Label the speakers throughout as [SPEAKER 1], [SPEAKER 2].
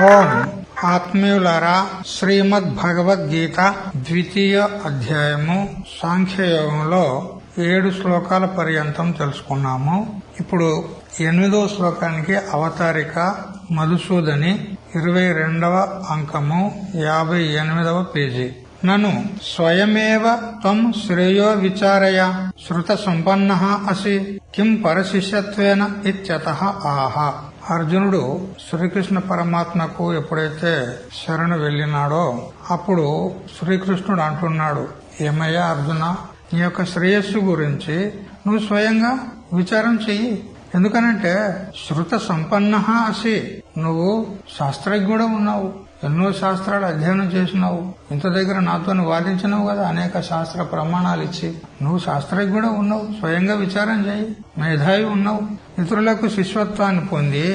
[SPEAKER 1] ఓం ఆత్మీయులారా, శ్రీమద్ భగవద్గీత ద్వితీయ అధ్యాయము సాంఖ్యయోగంలో 7 శ్లోకాల పర్యంతం తెలుసుకున్నాము. ఇప్పుడు 8వ శ్లోకానికి అవతారిక మధుసూదని 22వ అంకము 58వ పేజీ. నను స్వయమేవ త్వం శ్రేయో విచారయ శృత సంపన్నః అసి కిం పరశిష్యత్వేన ఇత్యతః ఆహ. అర్జునుడు శ్రీకృష్ణ పరమాత్మకు ఎప్పుడైతే శరణు వెళ్ళినాడో అప్పుడు శ్రీకృష్ణుడు అంటున్నాడు, ఏమయ్యా అర్జున, నీ యొక్క శ్రేయస్సు గురించి నువ్వు స్వయంగా విచారం చెయ్యి. ఎందుకనంటే శృత సంపన్నః అసి, నువ్వు శాస్త్రజ్ఞుడు ఉన్నావు, ఎన్నో శాస్త్రాలు అధ్యయనం చేసినావు, ఇంత దగ్గర నాతో వాదించినావు కదా, అనేక శాస్త్ర ప్రమాణాలు ఇచ్చి నువ్వు శాస్త్రజ్ఞుడు ఉన్నావు, స్వయంగా విచారం చేయి. మేధావి ఉన్నావు, ఇతరులకు శిష్యత్వాన్ని పొంది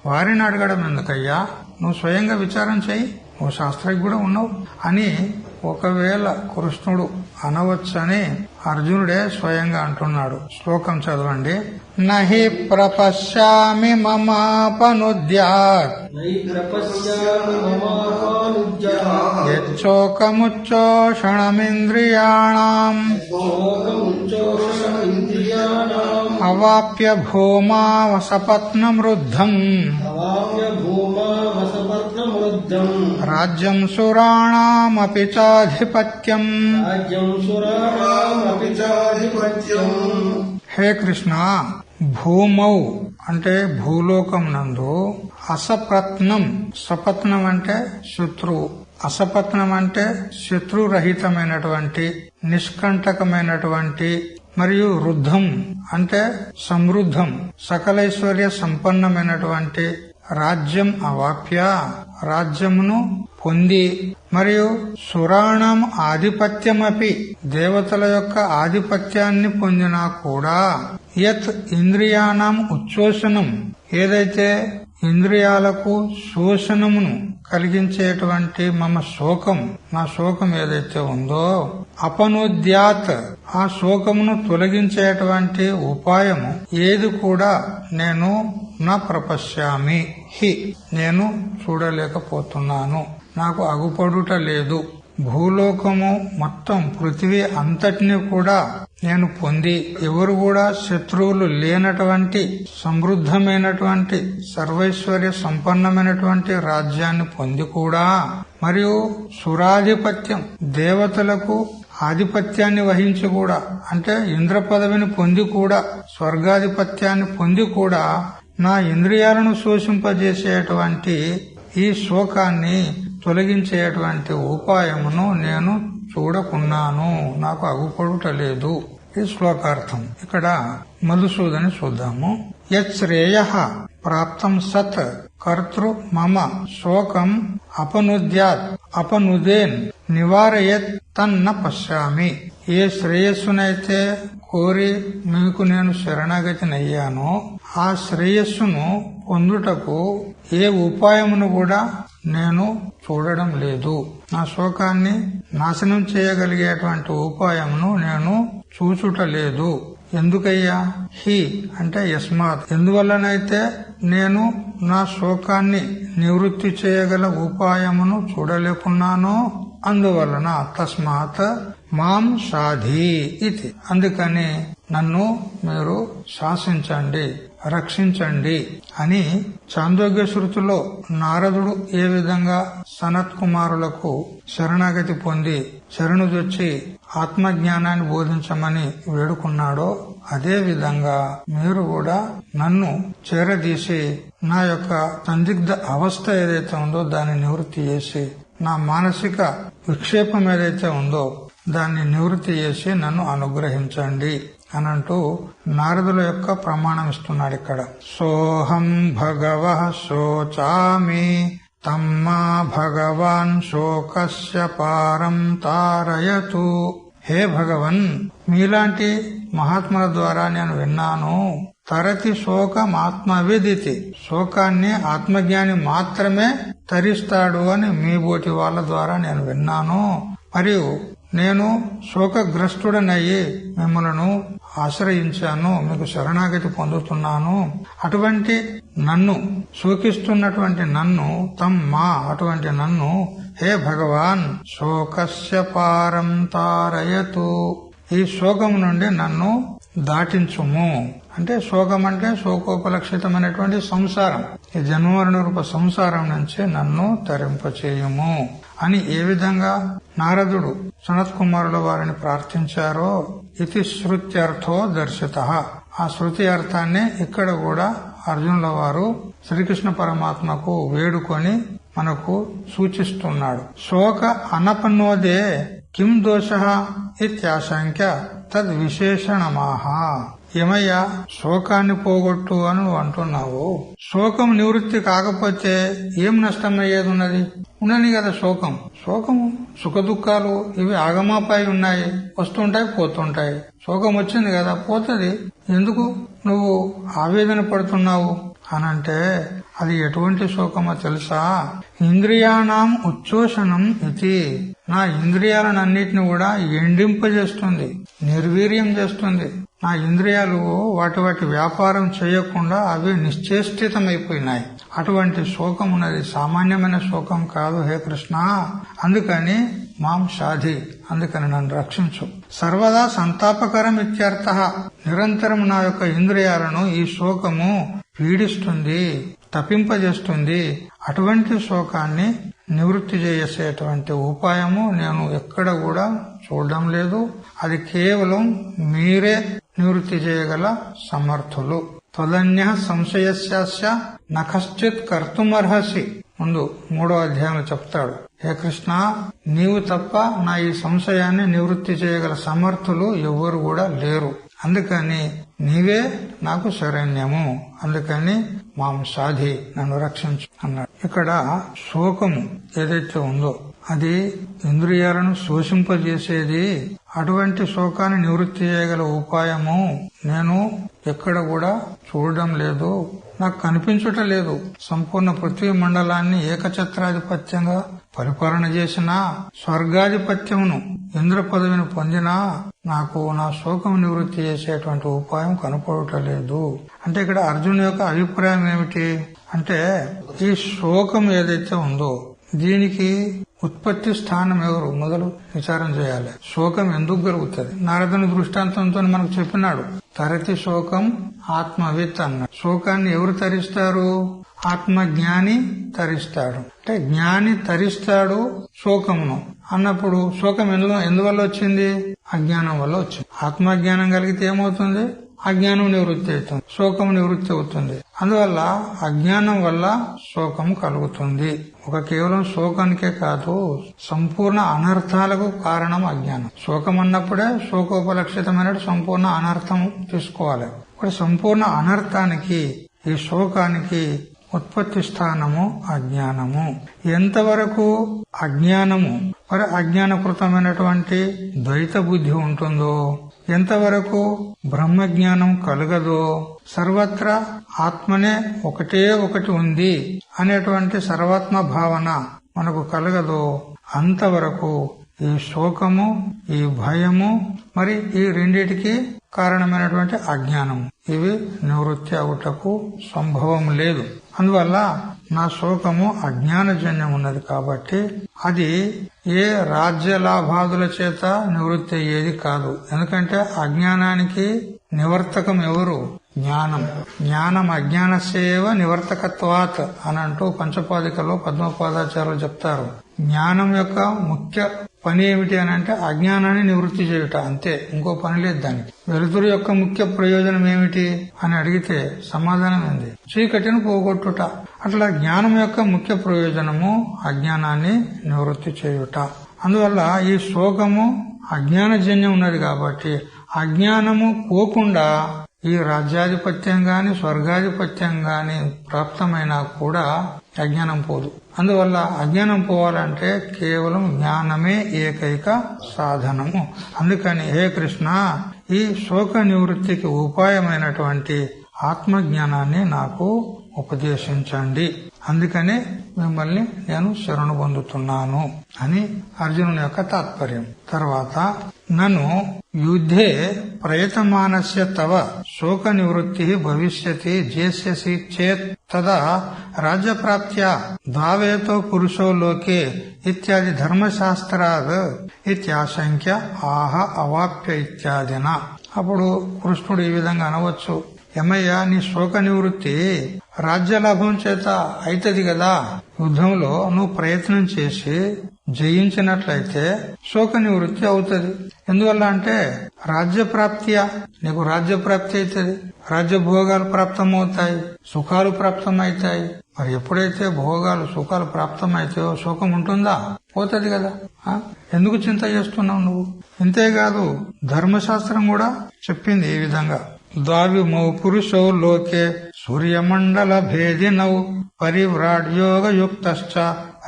[SPEAKER 1] వారిని అడగడం ఎందుకయ్యా, నువ్వు స్వయంగా విచారం చేయి, నువ్వు శాస్త్రజ్ఞుడు ఉన్నావు అని ఒకవేళ కృష్ణుడు అనవచ్చని అర్జునుడే స్వయంగా అంటున్నాడు. శ్లోకం చదవండి. నహి ప్రపశ్యామి మమాపనుద్యాత్ యచ్చోకముచ్చోషణమింద్రియాణం అవాప్య భూమా వసపత్నమృద్ధం రాజ్యం సురాణామపి చాధిపత్యం. హే కృష్ణ, భూమౌ అంటే భూలోకం నందు అసపత్నం, సపత్నం అంటే శత్రువు, అసపత్నం అంటే శత్రురహితమైనటువంటి నిష్కంటకమైనటువంటి మరియు రుద్ధం అంటే సమృద్ధం సకలైశ్వర్య సంపన్నమైనటువంటి రాజ్యం అవాప్య, రాజ్యమును పొంది, మరియు సురాణం ఆధిపత్యమపి, దేవతల యొక్క ఆధిపత్యాన్ని పొందినా కూడా, యత్ ఇంద్రియాణం ఉచ్చోషణం, ఏదైతే ఇంద్రియాలకు శోషణమును కలిగించేటువంటి మమ శోకం, నా శోకం ఏదైతే ఉందో, అపనోద్యాత్, ఆ శోకమును తొలగించేటువంటి ఉపాయము ఏది కూడా నేను నా ప్రపశ్యామి హి, నేను చూడలేకపోతున్నాను, నాకు అగుపడుట లేదు. భూలోకము మొత్తం పృథివీ అంతటినీ కూడా నేను పొంది, ఎవరు కూడా శత్రువులు లేనటువంటి సమృద్ధమైనటువంటి సర్వైశ్వర్య సంపన్నమైనటువంటి రాజ్యాన్ని పొంది కూడా, మరియు సురాధిపత్యం, దేవతలకు ఆధిపత్యాన్ని వహించి కూడా, అంటే ఇంద్ర పదవిని పొంది కూడా, స్వర్గాధిపత్యాన్ని పొంది కూడా, నా ఇంద్రియాలను శోషింపజేసేటువంటి ఈ శోకాన్ని తొలగించేటువంటి ఉపాయమును నేను చూడకున్నాను, నాకు అగుపడుట లేదు. ఈ శ్లోకార్థం. ఇక్కడ మధుసూదని చూద్దాము. యశ్రేయః ప్రాప్తం సత్ కర్తృ మమ శోకం అపనుద్యాత్ అపనుదేన్ నివారయత్ తన్న పశ్యామి. ఏ శ్రేయస్సునైతే కోరి మీకు నేను శరణాగతినయ్యానో ఆ శ్రేయస్సును పొందుటకు ఏ ఉపాయమును కూడా నేను చూడడం లేదు. నా శోకాన్ని నాశనం చేయగలిగేటువంటి ఉపాయమును నేను చూచుట లేదు. ఎందుకయ్యా? హి అంటే యస్మాత్, ఎందువల్లనైతే నేను నా శోకాన్ని నివృత్తి చేయగల ఉపాయమును చూడలేకున్నానో అందువలన, తస్మాత్ మాం సాధి ఇది, అందుకని నన్ను మీరు శాసించండి, రక్షించండి అని చాందోగ్య శృతిలో నారదుడు ఏ విధంగా సనత్ కుమారులకు శరణాగతి పొంది శరణుజొచ్చి ఆత్మజ్ఞానాన్ని బోధించమని వేడుకున్నాడో అదే విధంగా మీరు కూడా నన్ను చేరదీసి నా యొక్క సందిగ్ధ అవస్థ ఏదైతే ఉందో దాన్ని నివృత్తి చేసి, నా మానసిక విక్షేపం ఏదైతే ఉందో దాన్ని నివృత్తి చేసి నన్ను అనుగ్రహించండి అనంటూ నారదుల యొక్క ప్రమాణం ఇస్తున్నాడు ఇక్కడ. సోహం భగవః శోచామి తమ్మా భగవాన్ శోకస్య పారం తారయతు. హే భగవన్, మీలాంటి మహాత్ముల ద్వారా నేను విన్నాను, తరతి శోకం ఆత్మవిదితి, శోకాన్ని ఆత్మజ్ఞాని మాత్రమే తరిస్తాడు అని మీ బోటి వాళ్ళ ద్వారా నేను విన్నాను. మరియు నేను శోకగ్రస్తుడనయ్యి మిమ్మలను ఆశ్రయించాను, మీకు శరణాగతి పొందుతున్నాను. అటువంటి నన్ను శోకిస్తున్నటువంటి నన్ను అటువంటి నన్ను హే భగవాన్ శోకస్య పారం తారయతు, ఈ శోకం నుండి నన్ను దాటించుము. అంటే శోకం అంటే శోకోపలక్షితమైనటువంటి సంసారం, ఈ జన్మమరణ రూప సంసారం నుంచి నన్ను తరింపచేయుము అని ఏ విధంగా నారదుడు సనత్ కుమారుల వారిని ప్రార్థించారో ఇది శృత్యర్థో దర్శితః, ఆ శృతి అర్థాన్ని ఇక్కడ కూడా అర్జునుల వారు శ్రీకృష్ణ పరమాత్మకు వేడుకొని మనకు సూచిస్తున్నాడు. శోక అనపన్నోదే కిం దోషః ఇత్యాశంక్య తద్ విశేషణమాహ. ఏమయ్యా శోకాన్ని పోగొట్టు అని నువ్వు అంటున్నావు, శోకం నివృత్తి కాకపోతే ఏం నష్టమయ్యేది ఉన్నది? ఉండని కదా శోకము సుఖ దుఃఖాలు ఇవి ఆగమాపై ఉన్నాయి, వస్తుంటాయి పోతుంటాయి. శోకం వచ్చింది కదా పోతుంది, ఎందుకు నువ్వు ఆవేదన పడుతున్నావు అనంటే అది ఎటువంటి శోకమో తెలుసా? ఇంద్రియాణం ఉచ్చోషణం ఇది, నా ఇంద్రియాలన్నిటిని కూడా ఎండింపజేస్తుంది, నిర్వీర్యం చేస్తుంది. నా ఇంద్రియాలు వాటి వ్యాపారం చేయకుండా అవి నిశ్చేష్టితమైపోయినాయి. అటువంటి శోకం ఉన్నది, సామాన్యమైన శోకం కాదు హే కృష్ణ. అందుకని మాం సాధి, అందుకని నన్ను రక్షించు. సర్వదా సంతాపకరం ఇత్యర్థ, నిరంతరం నా యొక్క ఇంద్రియాలను ఈ శోకము పీడిస్తుంది, తప్పింపజేస్తుంది. అటువంటి శోకాన్ని నివృత్తి చేసేటువంటి ఉపాయము నేను ఎక్కడ కూడా చూడడం లేదు. అది కేవలం మీరే నివృత్తి చేయగల సమర్థులు. త్వదన్యః సంశయస్యాస్య న కశ్చిత్ కర్తుమర్హసి, ముందు 3వ అధ్యాయంలో చెప్తాడు. హే కృష్ణ, నీవు తప్ప నా ఈ సంశయాన్ని నివృత్తి చేయగల సమర్థులు ఎవ్వరు కూడా లేరు. అందుకని నీవే నాకు శరణ్యము, అందుకని మాం సాధి, నన్ను రక్షించు అన్నాడు. ఇక్కడ శోకము ఏదైతే ఉందో అది ఇంద్రియాలను శోషింపజేసేది. అటువంటి శోకాన్ని నివృత్తి చేయగల ఉపాయము నేను ఎక్కడ కూడా చూడడం లేదు, నాకు కనిపించటం లేదు. సంపూర్ణ పృథ్వీ మండలాన్ని ఏకఛత్రాధిపత్యంగా పరిపాలన చేసినా, స్వర్గాధిపత్యమును ఇంద్ర పదవిని పొందినా నాకు నా శోకం నివృత్తి చేసేటువంటి ఉపాయం కనపడటలేదు. అంటే ఇక్కడ అర్జున్ యొక్క అభిప్రాయం ఏమిటి అంటే, ఈ శోకం ఏదైతే ఉందో దీనికి ఉత్పత్తి స్థానం ఎవరు మొదలు విచారం చేయాలి. శోకం ఎందుకు కలుగుతుంది? నారదుని దృష్టాంతంతో మనకు చెప్పినాడు. తరతి శోకం ఆత్మవిత్ అన్నాడు. శోకాన్ని ఎవరు తరిస్తారు? ఆత్మజ్ఞాని తరిస్తాడు. అంటే జ్ఞాని తరిస్తాడు శోకమును అన్నప్పుడు శోకం ఎందువల్ల వచ్చింది? అజ్ఞానం వల్ల వచ్చింది. ఆత్మజ్ఞానం కలిగితే ఏమవుతుంది? అజ్ఞానం నివృత్తి అవుతుంది, శోకం నివృత్తి అవుతుంది. అందువల్ల అజ్ఞానం వల్ల శోకం కలుగుతుంది. ఒక కేవలం శోకానికే కాదు, సంపూర్ణ అనర్థాలకు కారణం అజ్ఞానం. శోకం అన్నప్పుడే శోకోపలక్షితమైన సంపూర్ణ అనర్థం తీసుకోవాలి. ఇప్పుడు సంపూర్ణ అనర్థానికి, ఈ శోకానికి ఉత్పత్తి స్థానము అజ్ఞానము. ఎంతవరకు అజ్ఞానము మరి అజ్ఞానకృతమైనటువంటి ద్వైత బుద్ధి ఉంటుందో, ఎంతవరకు బ్రహ్మజ్ఞానం కలగదో, సర్వత్రా ఆత్మనే ఒకటే ఒకటి ఉంది అనేటువంటి సర్వాత్మ భావన మనకు కలగదో, అంతవరకు ఈ శోకము, ఈ భయము, మరి ఈ రెండిటికి కారణమైనటువంటి అజ్ఞానము ఇవి నివృత్తి అవుటకు సంభవం లేదు. అందువల్ల నా శోకము అజ్ఞానజన్యం ఉన్నది కాబట్టి అది ఏ రాజ్య లాభాదుల చేత నివృత్తి అయ్యేది కాదు. ఎందుకంటే అజ్ఞానానికి నివర్తకం ఎవరు? జ్ఞానం. జ్ఞానం అజ్ఞానసేవ నివర్తకత్వాత్ అని అంటూ పంచపాదికలో పద్మపాదాచార్యులు చెప్తారు. జ్ఞానం యొక్క ముఖ్య పని ఏమిటి అని అంటే అజ్ఞానాన్ని నివృత్తి చేయుట, అంతే, ఇంకో పని లేదు దానికి. వెలుతురు యొక్క ముఖ్య ప్రయోజనం ఏమిటి అని అడిగితే సమాధానం ఏంది? చీకటిని పోగొట్టుట. అట్లా జ్ఞానం యొక్క ముఖ్య ప్రయోజనము అజ్ఞానాన్ని నివృత్తి చేయుట. అందువల్ల ఈ శోకము అజ్ఞానజన్యం ఉన్నది కాబట్టి అజ్ఞానము పోకుండా ఈ రాజ్యాధిపత్యం గాని స్వర్గాధిపత్యం గాని ప్రాప్తమైనా కూడా అజ్ఞానం పోదు. అందువల్ల అజ్ఞానం పోవాలంటే కేవలం జ్ఞానమే ఏకైక సాధనము. అందుకని హే కృష్ణ, ఈ శోక నివృత్తికి ఉపాయమైనటువంటి ఆత్మజ్ఞానాన్ని నాకు ఉపదేశించండి అందుకని మిమ్మల్ని నేను శరణు పొందుతున్నాను అని అర్జునుని యొక్క తాత్పర్యం. తర్వాత నన్ను యుద్ధే ప్రయతమానస్య తవ శోక నివృత్తి భవిష్యతి జేస్యసి చేత్ తదా రాజ్యప్రాప్త్యా ద్వావేతో పురుషో లోకే ఇత్యాది ధర్మశాస్త్రాద్ ఇత్యాశంక్య ఆహ అవాప్య ఇత్యాదిన. అప్పుడు కృష్ణుడు ఈ విధంగా అనవచ్చు, ఏమయ్యా నీ శోక నివృత్తి రాజ్యలాభం చేత అయితది కదా. యుద్ధంలో నువ్వు ప్రయత్నం చేసి జయించినట్లయితే శోక నివృత్తి అవుతుంది. ఎందువల్ల అంటే రాజ్యప్రాప్తియా, నీకు రాజ్యప్రాప్తి అవుతుంది, రాజ్యభోగాలు ప్రాప్తమవుతాయి, సుఖాలు ప్రాప్తమవుతాయి. మరి ఎప్పుడైతే భోగాలు సుఖాలు ప్రాప్తమైతాయో శోకం ఉంటుందా? పోతుంది కదా. ఎందుకు చింత చేస్తున్నావు నువ్వు? ఇంతేకాదు ధర్మశాస్త్రం కూడా చెప్పింది ఈ విధంగా, ద్వావిమౌ పురుషో లోకే సూర్యమండల భేదినౌ పరివ్రాడ్యోగయుక్తశ్చ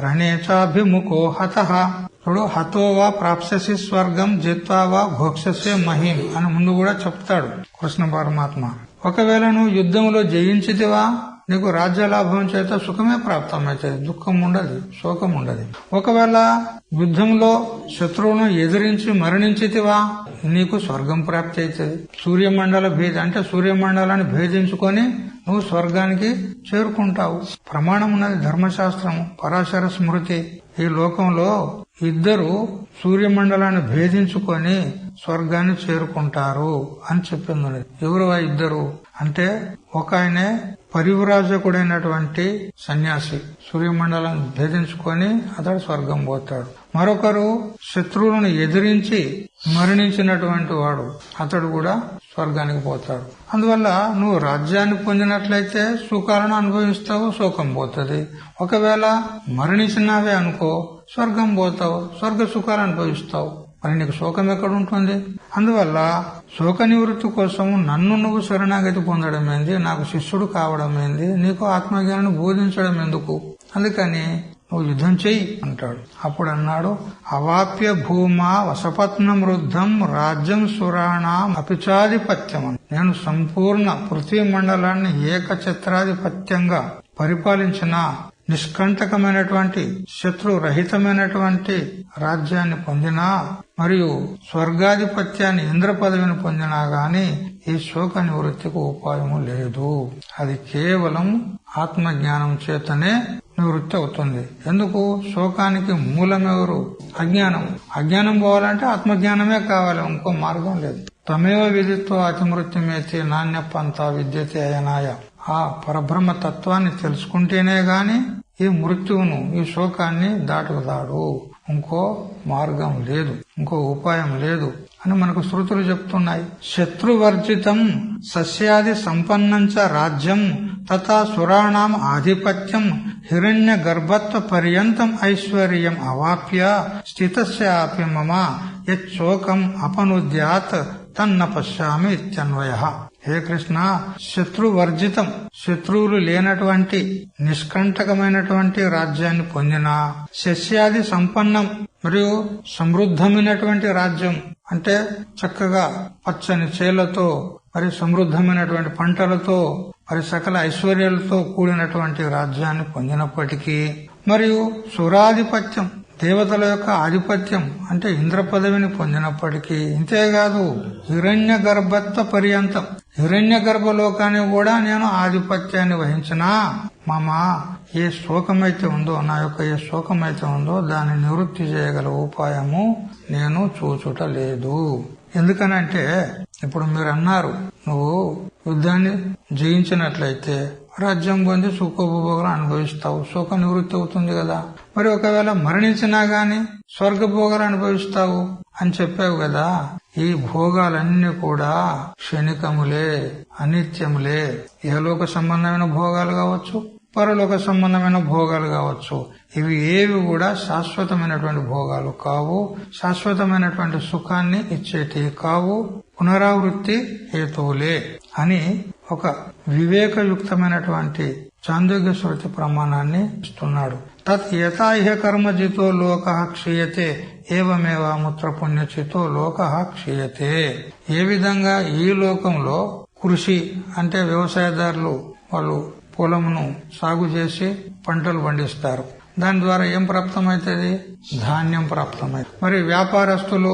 [SPEAKER 1] రణే చాభిముఖో హతః. ఇప్పుడు హతో వా ప్రాప్స్యసి స్వర్గం జిత్వా వా భోక్ష్యసే మహిం అని ముందు కూడా చెప్తాడు కృష్ణ పరమాత్మ. ఒకవేళ నువ్వు యుద్ధంలో జయించితివా నీకు రాజ్యలాభం చేత సుఖమే ప్రాప్తమవుతుంది, దుఃఖం ఉండదు, శోకం ఉండదు. ఒకవేళ యుద్ధంలో శత్రువును ఎదిరించి మరణించితివా నీకు స్వర్గం ప్రాప్తి అవుతుంది. సూర్యమండల భేది అంటే సూర్యమండలాన్ని భేదించుకొని నువ్వు స్వర్గానికి చేరుకుంటావు. ప్రమాణం ఉన్నది ధర్మశాస్త్రము, పరాశర స్మృతి. ఈ లోకంలో ఇద్దరు సూర్యమండలాన్ని భేదించుకొని స్వర్గాన్ని చేరుకుంటారు అని చెప్పింది. ఎవరు ఆ ఇద్దరు అంటే, ఒక ఆయనే పరివ్రాజకుడైనటువంటి సన్యాసి, సూర్యమండలాన్ని భేదించుకొని అతడు స్వర్గం పోతాడు. మరొకరు శత్రువులను ఎదిరించి మరణించినటువంటి వాడు, అతడు కూడా స్వర్గానికి పోతాడు. అందువల్ల నువ్వు రాజ్యాన్ని పొందినట్లయితే సుఖాలను అనుభవిస్తావు, శోకం పోతుంది. ఒకవేళ మరణించినావే అనుకో స్వర్గం పోతావు, స్వర్గ సుఖాలు అనుభవిస్తావు. మరి నీకు శోకం ఎక్కడ ఉంటుంది? అందువల్ల శోక నివృత్తి కోసం నన్ను నువ్వు శరణాగతి పొందడం ఏంది, నాకు శిష్యుడు కావడం ఏంది, నీకు ఆత్మజ్ఞానాన్ని బోధించడం ఎందుకు? అందుకని నువ్వు యుద్ధం చెయ్యి అంటాడు. అప్పుడు అన్నాడు, అవాప్య భూమా వసపత్నం వృద్ధం రాజ్యం సురాణం అపిచాధిపత్యం. నేను సంపూర్ణ పృథ్వీ మండలాన్ని ఏకఛత్రాధిపత్యంగా పరిపాలించిన నిష్కంటకమైనటువంటి శత్రురహితమైనటువంటి రాజ్యాన్ని పొందినా మరియు స్వర్గాధిపత్యాన్ని ఇంద్ర పదవిని పొందినా గాని ఈ శోక నివృత్తికి ఉపాయము లేదు. అది కేవలం ఆత్మజ్ఞానం చేతనే నివృత్తి అవుతుంది. ఎందుకు? శోకానికి మూలమెవరు? అజ్ఞానం. అజ్ఞానం పోవాలంటే ఆత్మజ్ఞానమే కావాలి, ఇంకో మార్గం లేదు. తమేవ విదిత్వ అతిమృత్యుమేతి నాణ్య పంత విద్యతే అయనాయ. ఆ పరబ్రహ్మ తత్వాన్ని తెలుసుకుంటేనే గాని ఈ మృత్యువును, ఈ శోకాన్ని దాటుకుదాడు. ఇంకో మార్గం లేదు, ఇంకో ఉపాయం లేదు అని మనకు శృతులు చెప్తున్నాయి. శత్రువర్జితం సస్యాది సంపన్నంచ రాజ్యం తథా సురాణం ఆధిపత్యం హిరణ్య గర్భత్వ పర్యంతం ఐశ్వర్యం అవాప్య స్థితస్యాపి మమ యచ్చోకం అపనుద్యాత్ తన్న పశ్యామి ఇత్యన్వయః. హే కృష్ణ, శత్రువర్జితం, శత్రువులు లేనటువంటి నిష్కంటకమైనటువంటి రాజ్యాన్ని పొందిన, శస్యాది సంపన్నం మరియు సమృద్ధమైనటువంటి రాజ్యం అంటే చక్కగా పచ్చని చేలతో మరి సమృద్ధమైనటువంటి పంటలతో మరి సకల ఐశ్వర్యాలతో కూడినటువంటి రాజ్యాన్ని పొందినప్పటికీ, మరియు సురాధిపత్యం దేవతల యొక్క ఆధిపత్యం అంటే ఇంద్ర పదవిని పొందినప్పటికీ, ఇంతేకాదు హిరణ్య గర్భత్వ పర్యంతం, హిరణ్య గర్భలోకాన్ని కూడా నేను ఆధిపత్యాన్ని వహించినా మామ ఏ శోకమైతే ఉందో, నా యొక్క ఏ శోకమైతే ఉందో దాన్ని నివృత్తి చేయగల ఉపాయము నేను చూచుట లేదు. ఎందుకనంటే ఇప్పుడు మీరు అన్నారు, నువ్వు యుద్ధాన్ని జయించినట్లయితే రాజ్యం పొంది సుఖోపభోగాలు అనుభవిస్తావు, శోక నివృత్తి అవుతుంది కదా. మరి ఒకవేళ మరణించినా గాని స్వర్గభోగాలు అనుభవిస్తావు అని చెప్పావు కదా. ఈ భోగాలన్నీ కూడా క్షణికములే, అనిత్యములే. ఇహలోక సంబంధమైన భోగాలు కావచ్చు, పరలోక సంబంధమైన భోగాలు కావచ్చు. ఇవి ఏవి కూడా శాశ్వతమైనటువంటి భోగాలు కావు, శాశ్వతమైనటువంటి సుఖాన్ని ఇచ్చేటివి కావు, పునరావృత్తి హేతువులే అని ఒక వివేకయుక్తమైనటువంటి చాందోగ్య శృతి ప్రమాణాన్ని ఇస్తున్నాడు. తత్ యథా ఇహ కర్మజితో లోకః క్షీయతే ఏవమేవాముత్ర పుణ్యచితో లోకః క్షీయతే. ఏ విధంగా ఈ లోకంలో కృషి అంటే వ్యవసాయదారులు వాళ్ళు పొలమును సాగు చేసి పంటలు పండిస్తారు. దాని ద్వారా ఏం ప్రాప్తమైతుంది? ధాన్యం ప్రాప్తమైంది. మరి వ్యాపారస్తులు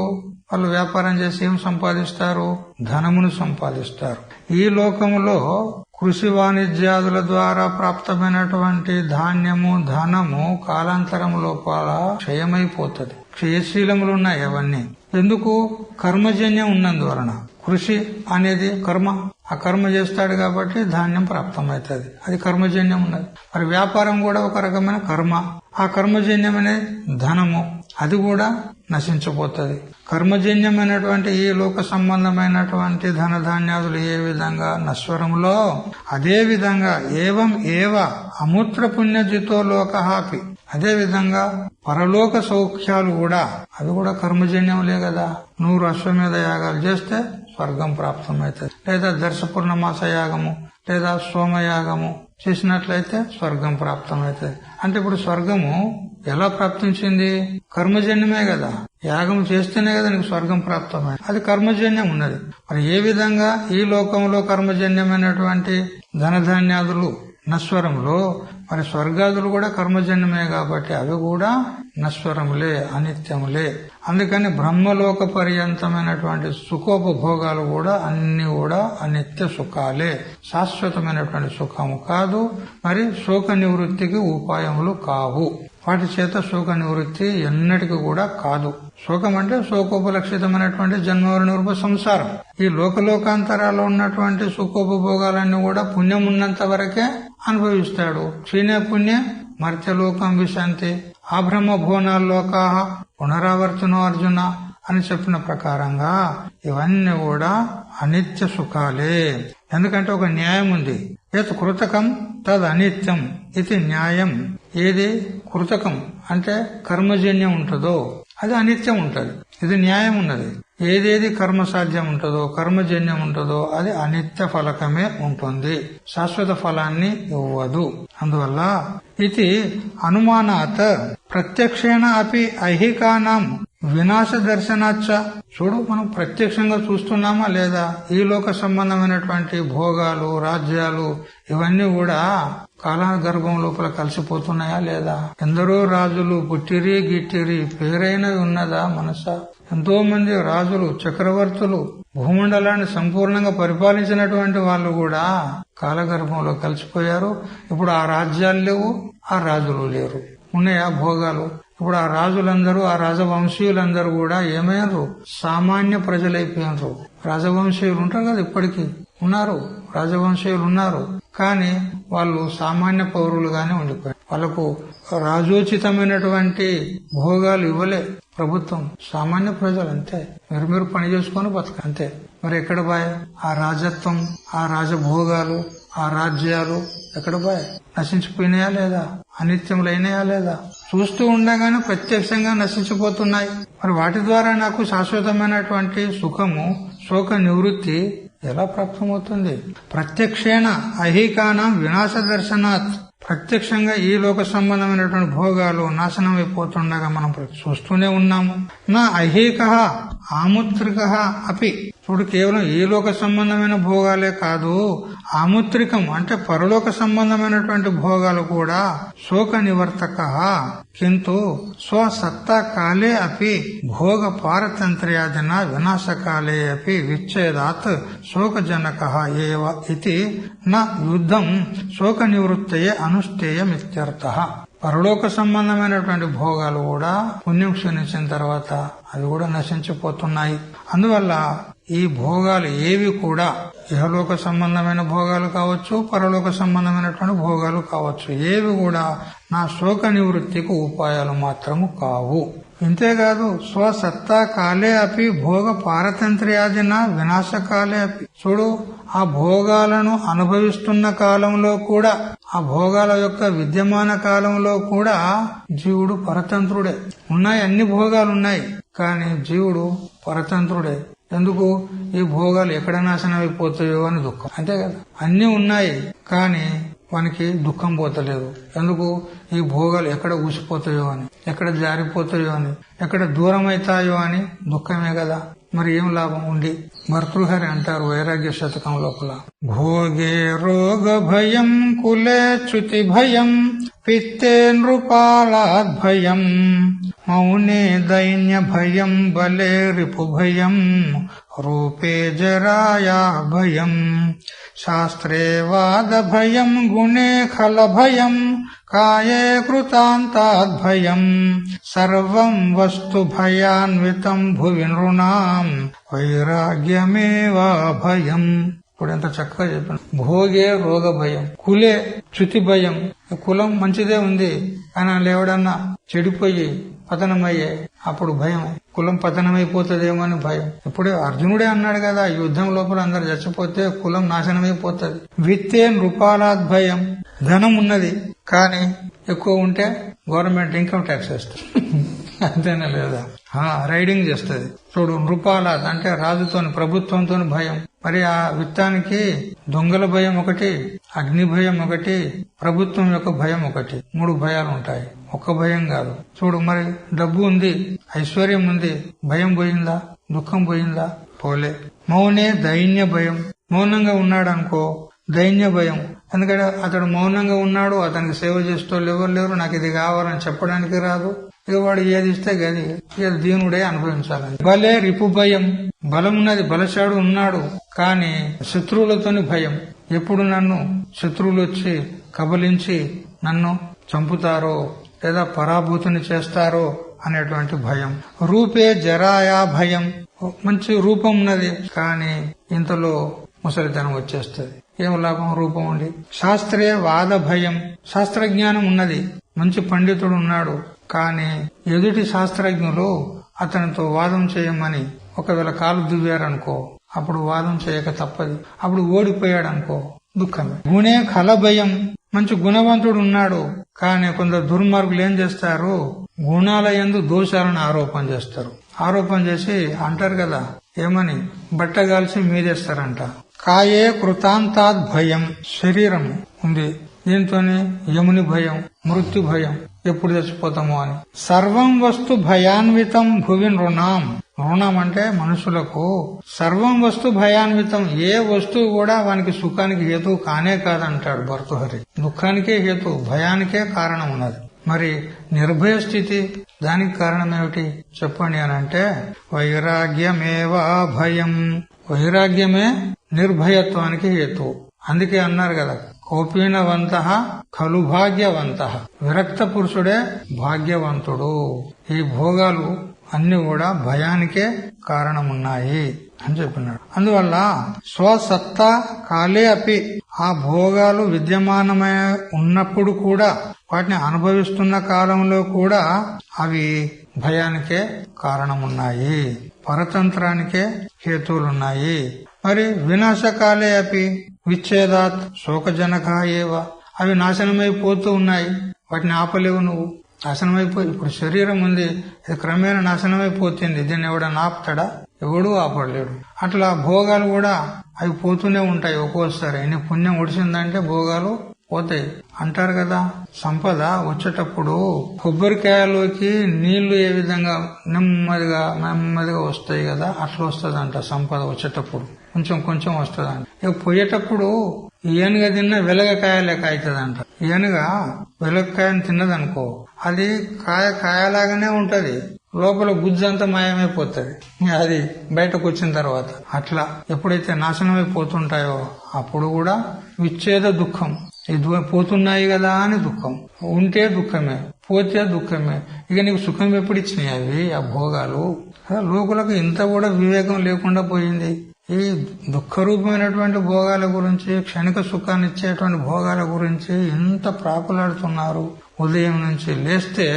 [SPEAKER 1] వాళ్ళు వ్యాపారం చేసి ఏం సంపాదిస్తారు? ధనమును సంపాదిస్తారు. ఈ లోకములో కృషి వాణిజ్యాదుల ద్వారా ప్రాప్తమైనటువంటి ధాన్యము ధనము కాలాంతరం లోపల క్షయమైపోతుంది. క్షయశీలములున్నాయి అవన్నీ. ఎందుకు? కర్మజన్యం ఉన్నందువలన. కృషి అనేది కర్మ, ఆ కర్మ చేస్తాడు కాబట్టి ధాన్యం ప్రాప్తమవుతుంది. అది కర్మజన్యం ఉన్నది. మరి వ్యాపారం కూడా ఒక రకమైన కర్మ, ఆ కర్మజన్యం అనేది ధనము, అది కూడా నశించిపోతుంది. కర్మజన్యమైనటువంటి ఈ లోక సంబంధమైనటువంటి ధనధాన్యాదులు ఏ విధంగా నశ్వరములో అదే విధంగా ఏవం ఏవ అమూత్ర పుణ్యజితో లోకహాపి, అదే విధంగా పరలోక సౌఖ్యాలు కూడా అవి కూడా కర్మజన్యంలే కదా. 100 అశ్వమేధ యాగాలు చేస్తే స్వర్గం ప్రాప్తమవుతుంది. లేదా దర్శపూర్ణమాస యాగము లేదా సోమయాగము చేసినట్లయితే స్వర్గం ప్రాప్తమవుతుంది. అంటే ఇప్పుడు స్వర్గము ఎలా ప్రాప్తించింది? కర్మజన్యమే కదా. యాగం చేస్తేనే కదా నీకు స్వర్గం ప్రాప్తమైంది. అది కర్మజన్యం ఉన్నది. మరి ఏ విధంగా ఈ లోకంలో కర్మజన్యమైనటువంటి ధనధాన్యాదులు నశ్వరములో, మరి స్వర్గాదులు కూడా కర్మజన్యమే కాబట్టి అవి కూడా నశ్వరములే, అనిత్యములే. అందుకని బ్రహ్మలోక పర్యంతమైనటువంటి సుఖోపభోగాలు కూడా అన్ని కూడా అనిత్య సుఖాలే, శాశ్వతమైనటువంటి సుఖము కాదు. మరి శోక నివృత్తికి ఉపాయములు కావు. వాటి చేత శోక నివృత్తి ఎన్నటికి కూడా కాదు. శోకం అంటే శోకోపలక్షితమైనటువంటి జన్మవరణ సంసారం. ఈ లోకలోకాంతరాల్లో ఉన్నటువంటి సుఖోపభోగాలన్నీ కూడా పుణ్యం ఉన్నంత వరకే అనుభవిస్తాడు. క్షీణే పుణ్య మర్త్యలోకం విశాంతి ఆ బ్రహ్మ భువనాల్లోకా పునరావర్తనో అర్జున అని చెప్పిన ప్రకారంగా ఇవన్నీ కూడా అనిత్య సుఖాలే. ఎందుకంటే ఒక న్యాయం ఉంది. యత్ కృతకం తద్ అనిత్యం ఇది న్యాయం. ఏది కృతకం అంటే కర్మజన్యం ఉంటుందో అది అనిత్యం ఉంటది. ఇది న్యాయం ఉన్నది. ఏదేది కర్మ సాధ్యం ఉంటుందో కర్మజన్యం ఉంటుందో అది అనిత్య ఫలకమే ఉంటుంది, శాశ్వత ఫలాన్ని ఇవ్వదు. అందువల్ల ఇది అనుమానాత్ ప్రత్యక్షేణ అపి ఐహికానాం వినాశ దర్శనాచ్చ. చూడు, మనం ప్రత్యక్షంగా చూస్తున్నామా లేదా? ఈ లోక సంబంధమైనటువంటి భోగాలు రాజ్యాలు ఇవన్నీ కూడా కాలగర్భం లోపల కలిసిపోతున్నాయా లేదా? ఎందరో రాజులు పుట్టిరి గిట్టిరి, పేరైనవి ఉన్నదా మనస? ఎంతో మంది రాజులు చక్రవర్తులు భూమండలాన్ని సంపూర్ణంగా పరిపాలించినటువంటి వాళ్ళు కూడా కాలగర్భంలో కలిసిపోయారు. ఇప్పుడు ఆ రాజ్యాలు లేవు, ఆ రాజులు లేరు. ఉన్నాయా భోగాలు? ఇప్పుడు ఆ రాజులందరూ ఆ రాజవంశీయులందరూ కూడా ఏమయ్యారు? సామాన్య ప్రజలైపోయినారు. రాజవంశీయులు ఉంటారు కదా, ఇప్పటికీ ఉన్నారు, రాజవంశీయులు ఉన్నారు. కానీ వాళ్ళు సామాన్య పౌరులుగానే ఉండిపోయారు. వాళ్ళకు రాజోచితమైనటువంటి భోగాలు ఇవ్వలే ప్రభుత్వం. సామాన్య ప్రజలు అంతే, మీరు పని చేసుకొని బతక అంతే. మరి ఎక్కడ బాయ్ ఆ రాజత్వం, ఆ రాజభోగాలు, ఆ రాజ్యాలు ఎక్కడ బాయ్? నశించిపోయినాయా లేదా? అనిత్యములైనయా లేదా? చూస్తూ ఉండగానే ప్రత్యక్షంగా నశించిపోతున్నాయి. మరి వాటి ద్వారా నాకు శాశ్వతమైనటువంటి సుఖము, శోక నివృత్తి ఎలా ప్రాప్తమవుతుంది? ప్రత్యక్షేణ ఐహికానం వినాశ దర్శనాత్. ప్రత్యక్షంగా ఈ లోక సంబంధమైనటువంటి భోగాలు నాశనం అయిపోతుండగా మనం చూస్తూనే ఉన్నాము. నా ఐహిక ఆముత్రిక అపి. చూడు, కేవలం ఈ లోక సంబంధమైన భోగాలే కాదు, ఆముత్రికం అంటే పరలోక సంబంధమైనటువంటి భోగాలు కూడా శోక నివర్తక. కింటు స్వసత్తా కాలే అపి భోగ పారతంత్ర్యాదిన వినాశకాలే అపి విచ్ఛేదాత్ శోకజనక ఏవ ఇతి న యుద్ధం శోక నివృత్తయే అనుష్ఠేయమిత్యర్థ. పరలోక సంబంధమైనటువంటి భోగాలు కూడా పుణ్యం క్షీణించిన తర్వాత అవి కూడా నశించిపోతున్నాయి. అందువల్ల ఈ భోగాలు ఏవి కూడా ఇహలోక సంబంధమైన భోగాలు కావచ్చు, పరలోక సంబంధమైనటువంటి భోగాలు కావచ్చు, ఏవి కూడా నా శోక నివృత్తికి ఉపాయాలు మాత్రము కావు. ఇంతేకాదు స్వసత్తా కాలే అపి భోగ పారతంత్ర్యాదిన వినాశకాలే అపి. చూడు, ఆ భోగాలను అనుభవిస్తున్న కాలంలో కూడా, ఆ భోగాల యొక్క విద్యమాన కాలంలో కూడా జీవుడు పరతంత్రుడే. ఉన్నాయి, అన్ని భోగాలు ఉన్నాయి, కానీ జీవుడు పరతంత్రుడే. ఎందుకు? ఈ భోగాలు ఎక్కడ నాశనం అయిపోతాయో అని దుఃఖం. అంతే కదా, అన్ని ఉన్నాయి కానీ వానికి దుఃఖం పోతలేదు. ఎందుకు? ఈ భోగాలు ఎక్కడ ఊసిపోతాయో అని, ఎక్కడ జారిపోతాయో అని, ఎక్కడ దూరం అవుతాయో అని దుఃఖమే కదా. మరి ఏం లాభం ఉండి? భర్తృహరి అంటారు వైరాగ్య శతకం లోపల, భోగే రోగ భయం కులే చ్యుతి భయం పిత్తే నృపాలాద్ భయం మౌనే దైన్య భయం బలే రిపు భయం రూపే జరాయా భయం శాస్త్రే వాద భయం గుణే ఖల భయం కాయే కృతాంతాద్ భయం సర్వం వస్తు భయాన్వితం భువి నృణాం వైరాగ్యమేవా భయం. ఇప్పుడు ఎంత చక్కగా చెప్పాను. భోగే రోగ భయం, కులే చ్యుతి భయం. కులం మంచిదే ఉంది కానీ లేవడన్నా చెడిపోయి పతనమయ్యే అప్పుడు భయం, కులం పతనమైపోతుందేమో అని భయం. ఇప్పుడే అర్జునుడే అన్నాడు కదా, యుద్ధం లోపల అందరు చచ్చిపోతే కులం నాశనమైపోతుంది. విత్తే నృపాలాద్ భయం, ధనం ఉన్నది కానీ ఎక్కువ ఉంటే గవర్నమెంట్ ఇన్కమ్ ట్యాక్స్ వేస్తుంది అంతేనా లేదా? రైడింగ్ చేస్తుంది. చూడు, నృపాలాద్ అంటే రాజుతోని ప్రభుత్వంతో భయం. మరి ఆ విత్తానికి దొంగల భయం ఒకటి, అగ్ని భయం ఒకటి, ప్రభుత్వం యొక్క భయం ఒకటి, 3 భయాలు ఉంటాయి. ఒక్క భయం కాదు. చూడు, మరి డబ్బు ఉంది, ఐశ్వర్యం ఉంది, భయం పోయిందా? దుఃఖం పోయిందా? పోలే. మౌనే దైన్య భయం, మౌనంగా ఉన్నాడు అనుకో దైన్య భయం. ఎందుకంటే అతడు మౌనంగా ఉన్నాడు, అతనికి సేవ చేస్తూ ఎవరు లేరు, నాకు ఇది కావాలని చెప్పడానికి రాదు. ఇక వాడు ఏది ఇస్తే గది దీనుడే అనుభవించాలని. బలే రిపు భయం, బలం ఉన్నది, బలశాడు ఉన్నాడు కానీ శత్రువులతోని భయం. ఎప్పుడు నన్ను శత్రువులు వచ్చి కబలించి నన్ను చంపుతారో లేదా పరాభూతిని చేస్తారో అనేటువంటి భయం. రూపే జరాయా భయం, మంచి రూపం ఉన్నది కానీ ఇంతలో ముసలితనం వచ్చేస్తుంది. ఏం లాభం రూపం ఉండి? శాస్త్రీయ వాద భయం, శాస్త్రజ్ఞానం ఉన్నది, మంచి పండితుడు ఉన్నాడు కానీ ఎదుటి శాస్త్రజ్ఞులు అతనితో వాదం చేయమని ఒకవేళ కాలు దువ్వారనుకో, అప్పుడు వాదం చేయక తప్పది. అప్పుడు ఓడిపోయాడనుకో దుఃఖమే. గుణే ఖల భయం, మంచి గుణవంతుడు ఉన్నాడు కానీ కొందరు దుర్మార్గులు ఏం చేస్తారు, గుణాల యందు దోషాలను ఆరోపణ చేస్తారు. ఆరోపణ చేసి అంటారు కదా, ఏమని బట్టగాల్చి మీదేస్తారంట. కాయే కృతాంతాద్ భయం, శరీరం ఉంది, దీంతోనే యముని భయం, మృత్యు భయం, ఎప్పుడు చచ్చిపోతామో అని. సర్వం వస్తు భయాన్వితం భువి నృణాం, రుణం అంటే మనుషులకు సర్వం వస్తు భయాన్వితం, ఏ వస్తువు కూడా వానికి సుఖానికి హేతు కానే కాదంటాడు భర్తృహరి. దుఃఖానికే హేతు, భయానికే కారణం ఉన్నది. మరి నిర్భయ స్థితి దానికి కారణం ఏమిటి చెప్పండి అని అంటే వైరాగ్యమేవా భయం, వైరాగ్యమే నిర్భయత్వానికి హేతు. అందుకే అన్నారు కదా, కోపీనవంత ఖలు భాగ్యవంత, విరక్త పురుషుడే భాగ్యవంతుడు. ఈ భోగాలు అన్ని కూడా భయానికే కారణమున్నాయి అని చెప్పినాడు. అందువల్ల స్వసత్తా కాలే అపి, ఆ భోగాలు విద్యమానమై ఉన్నప్పుడు కూడా, వాటిని అనుభవిస్తున్న కాలంలో కూడా అవి భయానికే కారణమున్నాయి, పరతంత్రానికే హేతువులున్నాయి. మరి వినాశకాలే అపి విచ్ఛేదాత్ శోకజనకాయేవ, అవి నాశనమైపోతూ ఉన్నాయి, వాటిని ఆపలేవు నువ్వు. నాశనమైపోయి ఇప్పుడు శరీరం ఉంది, ఇది క్రమేణా నాశనమైపోతుంది, దీన్ని ఎవడన్నా ఆపుతాడా? ఎవడూ ఆపలేడు. అట్లా భోగాలు కూడా అవి పోతూనే ఉంటాయి. ఒక్కోసారి నీ పుణ్యం ఒడిసిందంటే భోగాలు పోతాయి అంటారు కదా. సంపద వచ్చేటప్పుడు కొబ్బరికాయలోకి నీళ్లు ఏ విధంగా నెమ్మదిగా వస్తాయి కదా, అట్లా వస్తుందంట సంపద వచ్చేటప్పుడు. కొంచెం కొంచెం వస్తుందంట. ఇక పోయేటప్పుడు ఏనుగ తిన్న వెలగకాయ లెక్క అవుతుందంట. ఏనుగ వెలగకాయని తిన్నదనుకో, అది కాయలాగానే ఉంటది, లోపల గుజ్జంతా మాయమైపోతుంది అది బయటకు వచ్చిన తర్వాత. అట్లా ఎప్పుడైతే నాశనమైపోతుంటాయో అప్పుడు కూడా విచ్ఛేద దుఃఖం. ఇది పోతున్నాయి కదా అని దుఃఖం, ఉంటే దుఃఖమే, పోతే దుఃఖమే. ఇక నీకు సుఖం ఎప్పుడు ఇచ్చినాయి అవి ఆ భోగాలు? లోకులకు ఇంత కూడా వివేకం లేకుండా పోయింది. ఈ దుఃఖరూపమైనటువంటి భోగాల గురించి, క్షణిక సుఖాన్ని ఇచ్చేటువంటి భోగాల గురించి ఇంత ప్రాకులాడుతున్నారు. ఉదయం నుంచి లేస్తే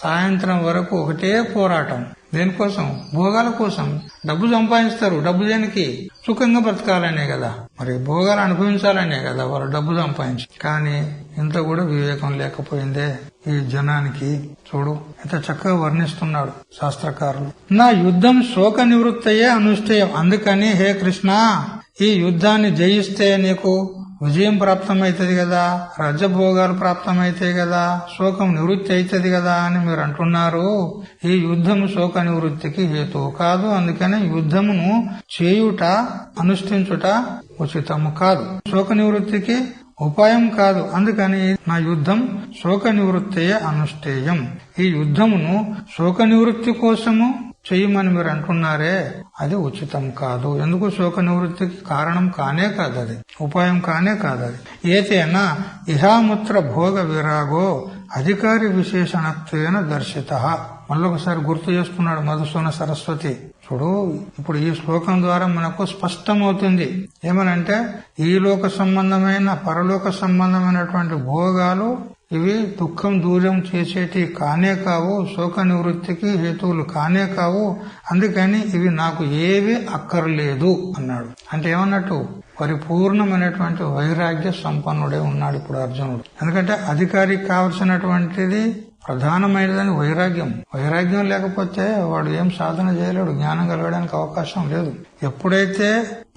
[SPEAKER 1] సాయంత్రం వరకు ఒకటే పోరాటం. దేనికోసం? భోగాల కోసం. డబ్బు సంపాదిస్తారు, డబ్బు దేనికి? సుఖంగా బ్రతకాలనే కదా, మరి భోగాలు అనుభవించాలనే కదా వాళ్ళు డబ్బు సంపాదించి. కానీ ఇంత కూడా వివేకం లేకపోయిందే ఈ జనానికి. చూడు ఎంత చక్కగా వర్ణిస్తున్నాడు శాస్త్రకారులు. నా యుద్ధం శోక నివృత్తయే అనుష్ఠేయం. అందుకని హే కృష్ణ, ఈ యుద్ధాన్ని జయిస్తే నీకు విజయం ప్రాప్తమైతుంది కదా, రాజ్యభోగాలు ప్రాప్తమైతాయి కదా, శోకం నివృత్తి అవుతుంది కదా అని మీరు అంటున్నారు. ఈ యుద్ధము శోక నివృత్తికి హేతువు కాదు. అందుకని యుద్ధమును చేయుట, అనుష్ఠించుట ఉచితము కాదు, శోక నివృత్తికి ఉపాయం కాదు. అందుకని నా యుద్ధం శోక నివృత్తియే అనుష్ఠేయం. ఈ యుద్ధమును శోక నివృత్తి కోసము చెయ్యమని మీరు అంటున్నారే, అది ఉచితం కాదు. ఎందుకు? శోక నివృత్తికి కారణం కానే కాదు, అది ఉపాయం కానే కాదు. అది ఏతేనా ఇహాముత్ర భోగ విరాగో అధికారి విశేషణత్వేన దర్శిత. మళ్ళొకసారి గుర్తు చేస్తున్నాడు మధుసూన సరస్వతి. చూడు, ఇప్పుడు ఈ శ్లోకం ద్వారా మనకు స్పష్టమవుతుంది ఏమనంటే, ఈ లోక సంబంధమైన పరలోక సంబంధమైనటువంటి భోగాలు ఇవి దుఃఖం దూరం చేసేటి కానే కావు, శోక నివృత్తికి హేతువులు కానే కావు. అందుకని ఇవి నాకు ఏవి అక్కర్లేదు అన్నాడు. అంటే ఏమన్నట్టు? పరిపూర్ణమైనటువంటి వైరాగ్య సంపన్నుడే ఉన్నాడు ఇప్పుడు అర్జునుడు. ఎందుకంటే అధికారికి కావలసినటువంటిది ప్రధానమైనదని వైరాగ్యం. వైరాగ్యం లేకపోతే వాడు ఏం సాధన చేయలేడు, జ్ఞానం కలగడానికి అవకాశం లేదు. ఎప్పుడైతే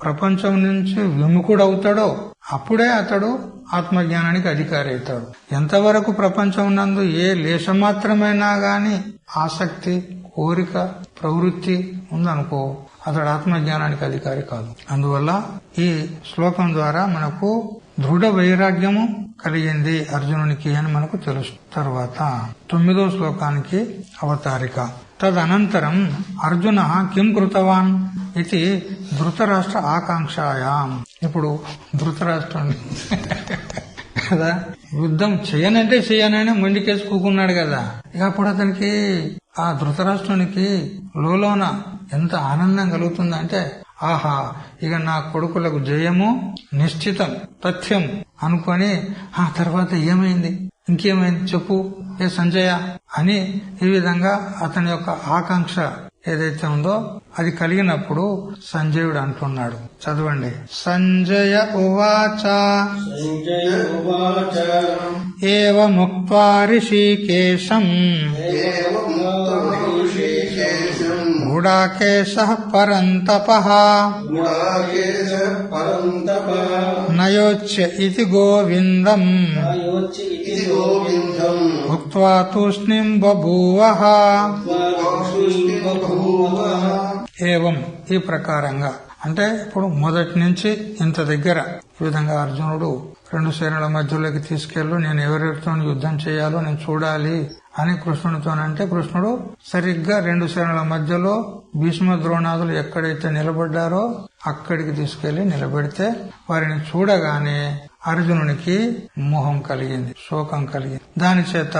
[SPEAKER 1] ప్రపంచం నుంచి విముఖుడవుతాడో అప్పుడే అతడు ఆత్మజ్ఞానానికి అధికారి అవుతాడు. ఎంతవరకు ప్రపంచం నందు ఏ లేశమాత్రమైనా గాని ఆసక్తి, కోరిక, ప్రవృత్తి ఉందనుకో, అతడు ఆత్మజ్ఞానానికి అధికారి కాదు. అందువల్ల ఈ శ్లోకం ద్వారా మనకు దృఢ వైరాగ్యము కలిగింది అర్జునునికి అని మనకు తెలుసు. తర్వాత 9వ శ్లోకానికి అవతారిక. తదనంతరం అర్జున కిం కృతవాన్ ఇది ధృతరాష్ట్ర ఆకాంక్షాయాం. ఇప్పుడు ధృతరాష్ట్రుని కదా యుద్ధం చేయనంటే మొండికేసి కూకున్నాడు కదా. ఇక అప్పుడు అతనికి, ఆ ధృతరాష్ట్రునికి లోలోన ఎంత ఆనందం కలుగుతుందంటే, ఆహా, ఇక నా కొడుకులకు జయము నిశ్చితం, తథ్యం అనుకొని, ఆ తర్వాత ఏమైంది, ఇంకేమైంది చెప్పు ఏ సంజయ అని ఈ విధంగా అతని యొక్క ఆకాంక్ష ఏదైతే ఉందో అది కలిగినప్పుడు సంజయుడు అంటున్నాడు. చదవండి. సంజయ ఉవాచ ఏవముక్త్వా ఋషికేశం గుడాకేశః పరంతపః నయోచ్య ఇతి గోవిందం ఉక్త్వా తూష్ణీం బభూవః. ఏవం, ఈ ప్రకారంగా అంటే ఇప్పుడు మొదటి నుంచి ఇంత దగ్గర ఈ విధంగా అర్జునుడు 2 సేనల మధ్యలోకి తీసుకెళ్ళు, నేను ఎవరెవరితో యుద్ధం చేయాలో నేను చూడాలి అని కృష్ణుడితోనంటే, కృష్ణుడు సరిగ్గా 2 సేనల మధ్యలో భీష్మ ద్రోణాదులు ఎక్కడైతే నిలబడ్డారో అక్కడికి తీసుకెళ్లి నిలబెడితే వారిని చూడగానే అర్జునునికి మోహం కలిగింది, శోకం కలిగింది. దాని చేత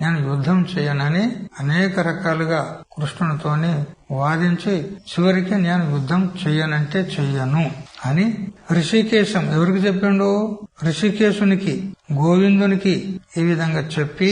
[SPEAKER 1] నేను యుద్ధం చేయనని అనేక రకాలుగా కృష్ణునితోని వాదించి చివరికి నేను యుద్ధం చెయ్యనంటే చెయ్యను అని ఋషికేశం ఎవరికి చెప్పిండు? ఋషికేశునికి, గోవిందునికి ఈ విధంగా చెప్పి,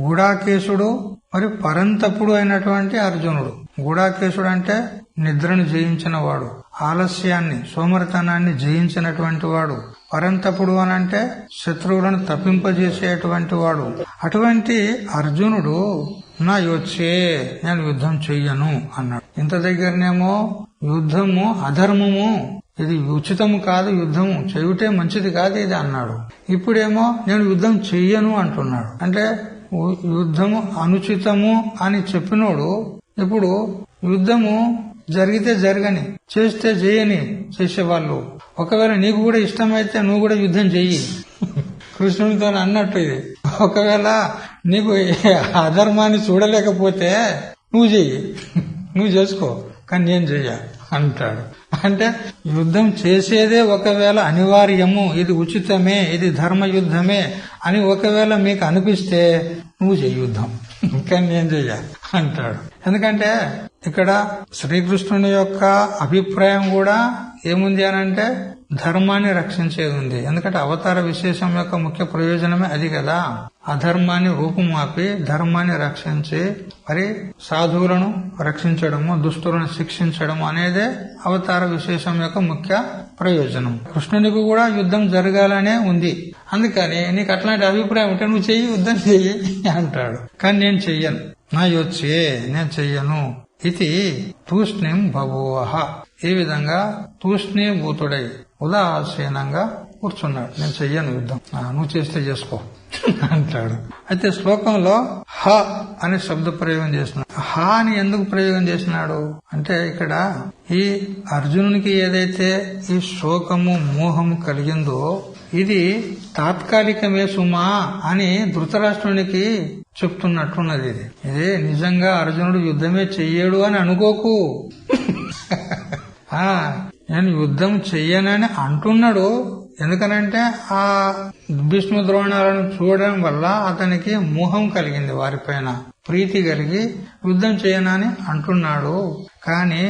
[SPEAKER 1] గుడాకేశుడు మరి పరంతపుడు అయినటువంటి అర్జునుడు. గుడాకేశుడు అంటే నిద్రను జయించిన వాడు, ఆలస్యాన్ని, సోమరితనాన్ని జయించినటువంటి వాడు. పరంతపుడు అనంటే శత్రువులను తప్పింపజేసేటువంటి వాడు. అటువంటి అర్జునుడు నా యోచ్చే, నేను యుద్ధం చెయ్యను అన్నాడు. ఇంత దగ్గరనేమో యుద్ధము అధర్మము, ఇది ఉచితము కాదు, యుద్ధము చేయుటే మంచిది కాదు ఇది అన్నాడు. ఇప్పుడేమో నేను యుద్ధం చెయ్యను అంటున్నాడు. అంటే యుద్ధము అనుచితము అని చెప్పినోడు ఇప్పుడు యుద్ధము జరిగితే జరగని, చేస్తే చేయని చేసేవాళ్ళు. ఒకవేళ నీకు కూడా ఇష్టమైతే నువ్వు కూడా యుద్ధం చెయ్యి, కృష్ణునితో అన్నట్టు ఇది. ఒకవేళ నీకు అధర్మాన్ని చూడలేకపోతే నువ్వు చెయ్యి, నువ్వు చేసుకో, కానీ నేను చెయ్య అంటాడు. అంటే యుద్ధం చేసేదే ఒకవేళ అనివార్యము, ఇది ఉచితమే, ఇది ధర్మయుద్ధమే అని ఒకవేళ మీకు అనిపిస్తే నువ్వు చెయ్యి యుద్ధం, కానీ నేను చెయ్య అంటాడు. ఎందుకంటే ఇక్కడ శ్రీకృష్ణుని యొక్క అభిప్రాయం కూడా ఏముంది అనంటే ధర్మాన్ని రక్షించేది ఉంది. ఎందుకంటే అవతార విశేషం యొక్క ముఖ్య ప్రయోజనమే అది కదా. అధర్మాన్ని రూపుమాపి ధర్మాన్ని రక్షించి మరి సాధువులను రక్షించడము, దుష్టులను శిక్షించడము అనేదే అవతార విశేషం యొక్క ముఖ్య ప్రయోజనం. కృష్ణునికి కూడా యుద్ధం జరగాలనే ఉంది. అందుకని నీకు అట్లాంటి అభిప్రాయం ఉంటే నువ్వు చెయ్యి, యుద్ధం చెయ్యి అంటాడు. కానీ నేను చెయ్యను, నా యోచ్చే, నేను చెయ్యను. ఇది తూష్ణీం బభూవః. ఈ విధంగా తూష్ణీభూతుడై ఉదాసీనంగా కూర్చున్నాడు. నేను చెయ్యను యుద్ధం, నువ్వు చేస్తే చేసుకో అంటాడు. అయితే శ్లోకంలో హ అనే శబ్ద ప్రయోగం చేస్తున్నాడు. హ అని ఎందుకు ప్రయోగం చేసినాడు అంటే ఇక్కడ ఈ అర్జునునికి ఏదైతే ఈ శోకము మోహము కలిగిందో ఇది తాత్కాలికమే సుమా అని ధృతరాష్ట్రునికి చెప్తున్నట్టున్నది. ఇదే నిజంగా అర్జునుడు యుద్ధమే చెయ్యడు అని అనుకోకు. నేను యుద్ధం చెయ్యనని అంటున్నాడు. ఎందుకనంటే ఆ భీష్మ ద్రోణాలను చూడడం వల్ల అతనికి మోహం కలిగింది, వారిపైన ప్రీతి కలిగి యుద్ధం చేయనని అంటున్నాడు. కాని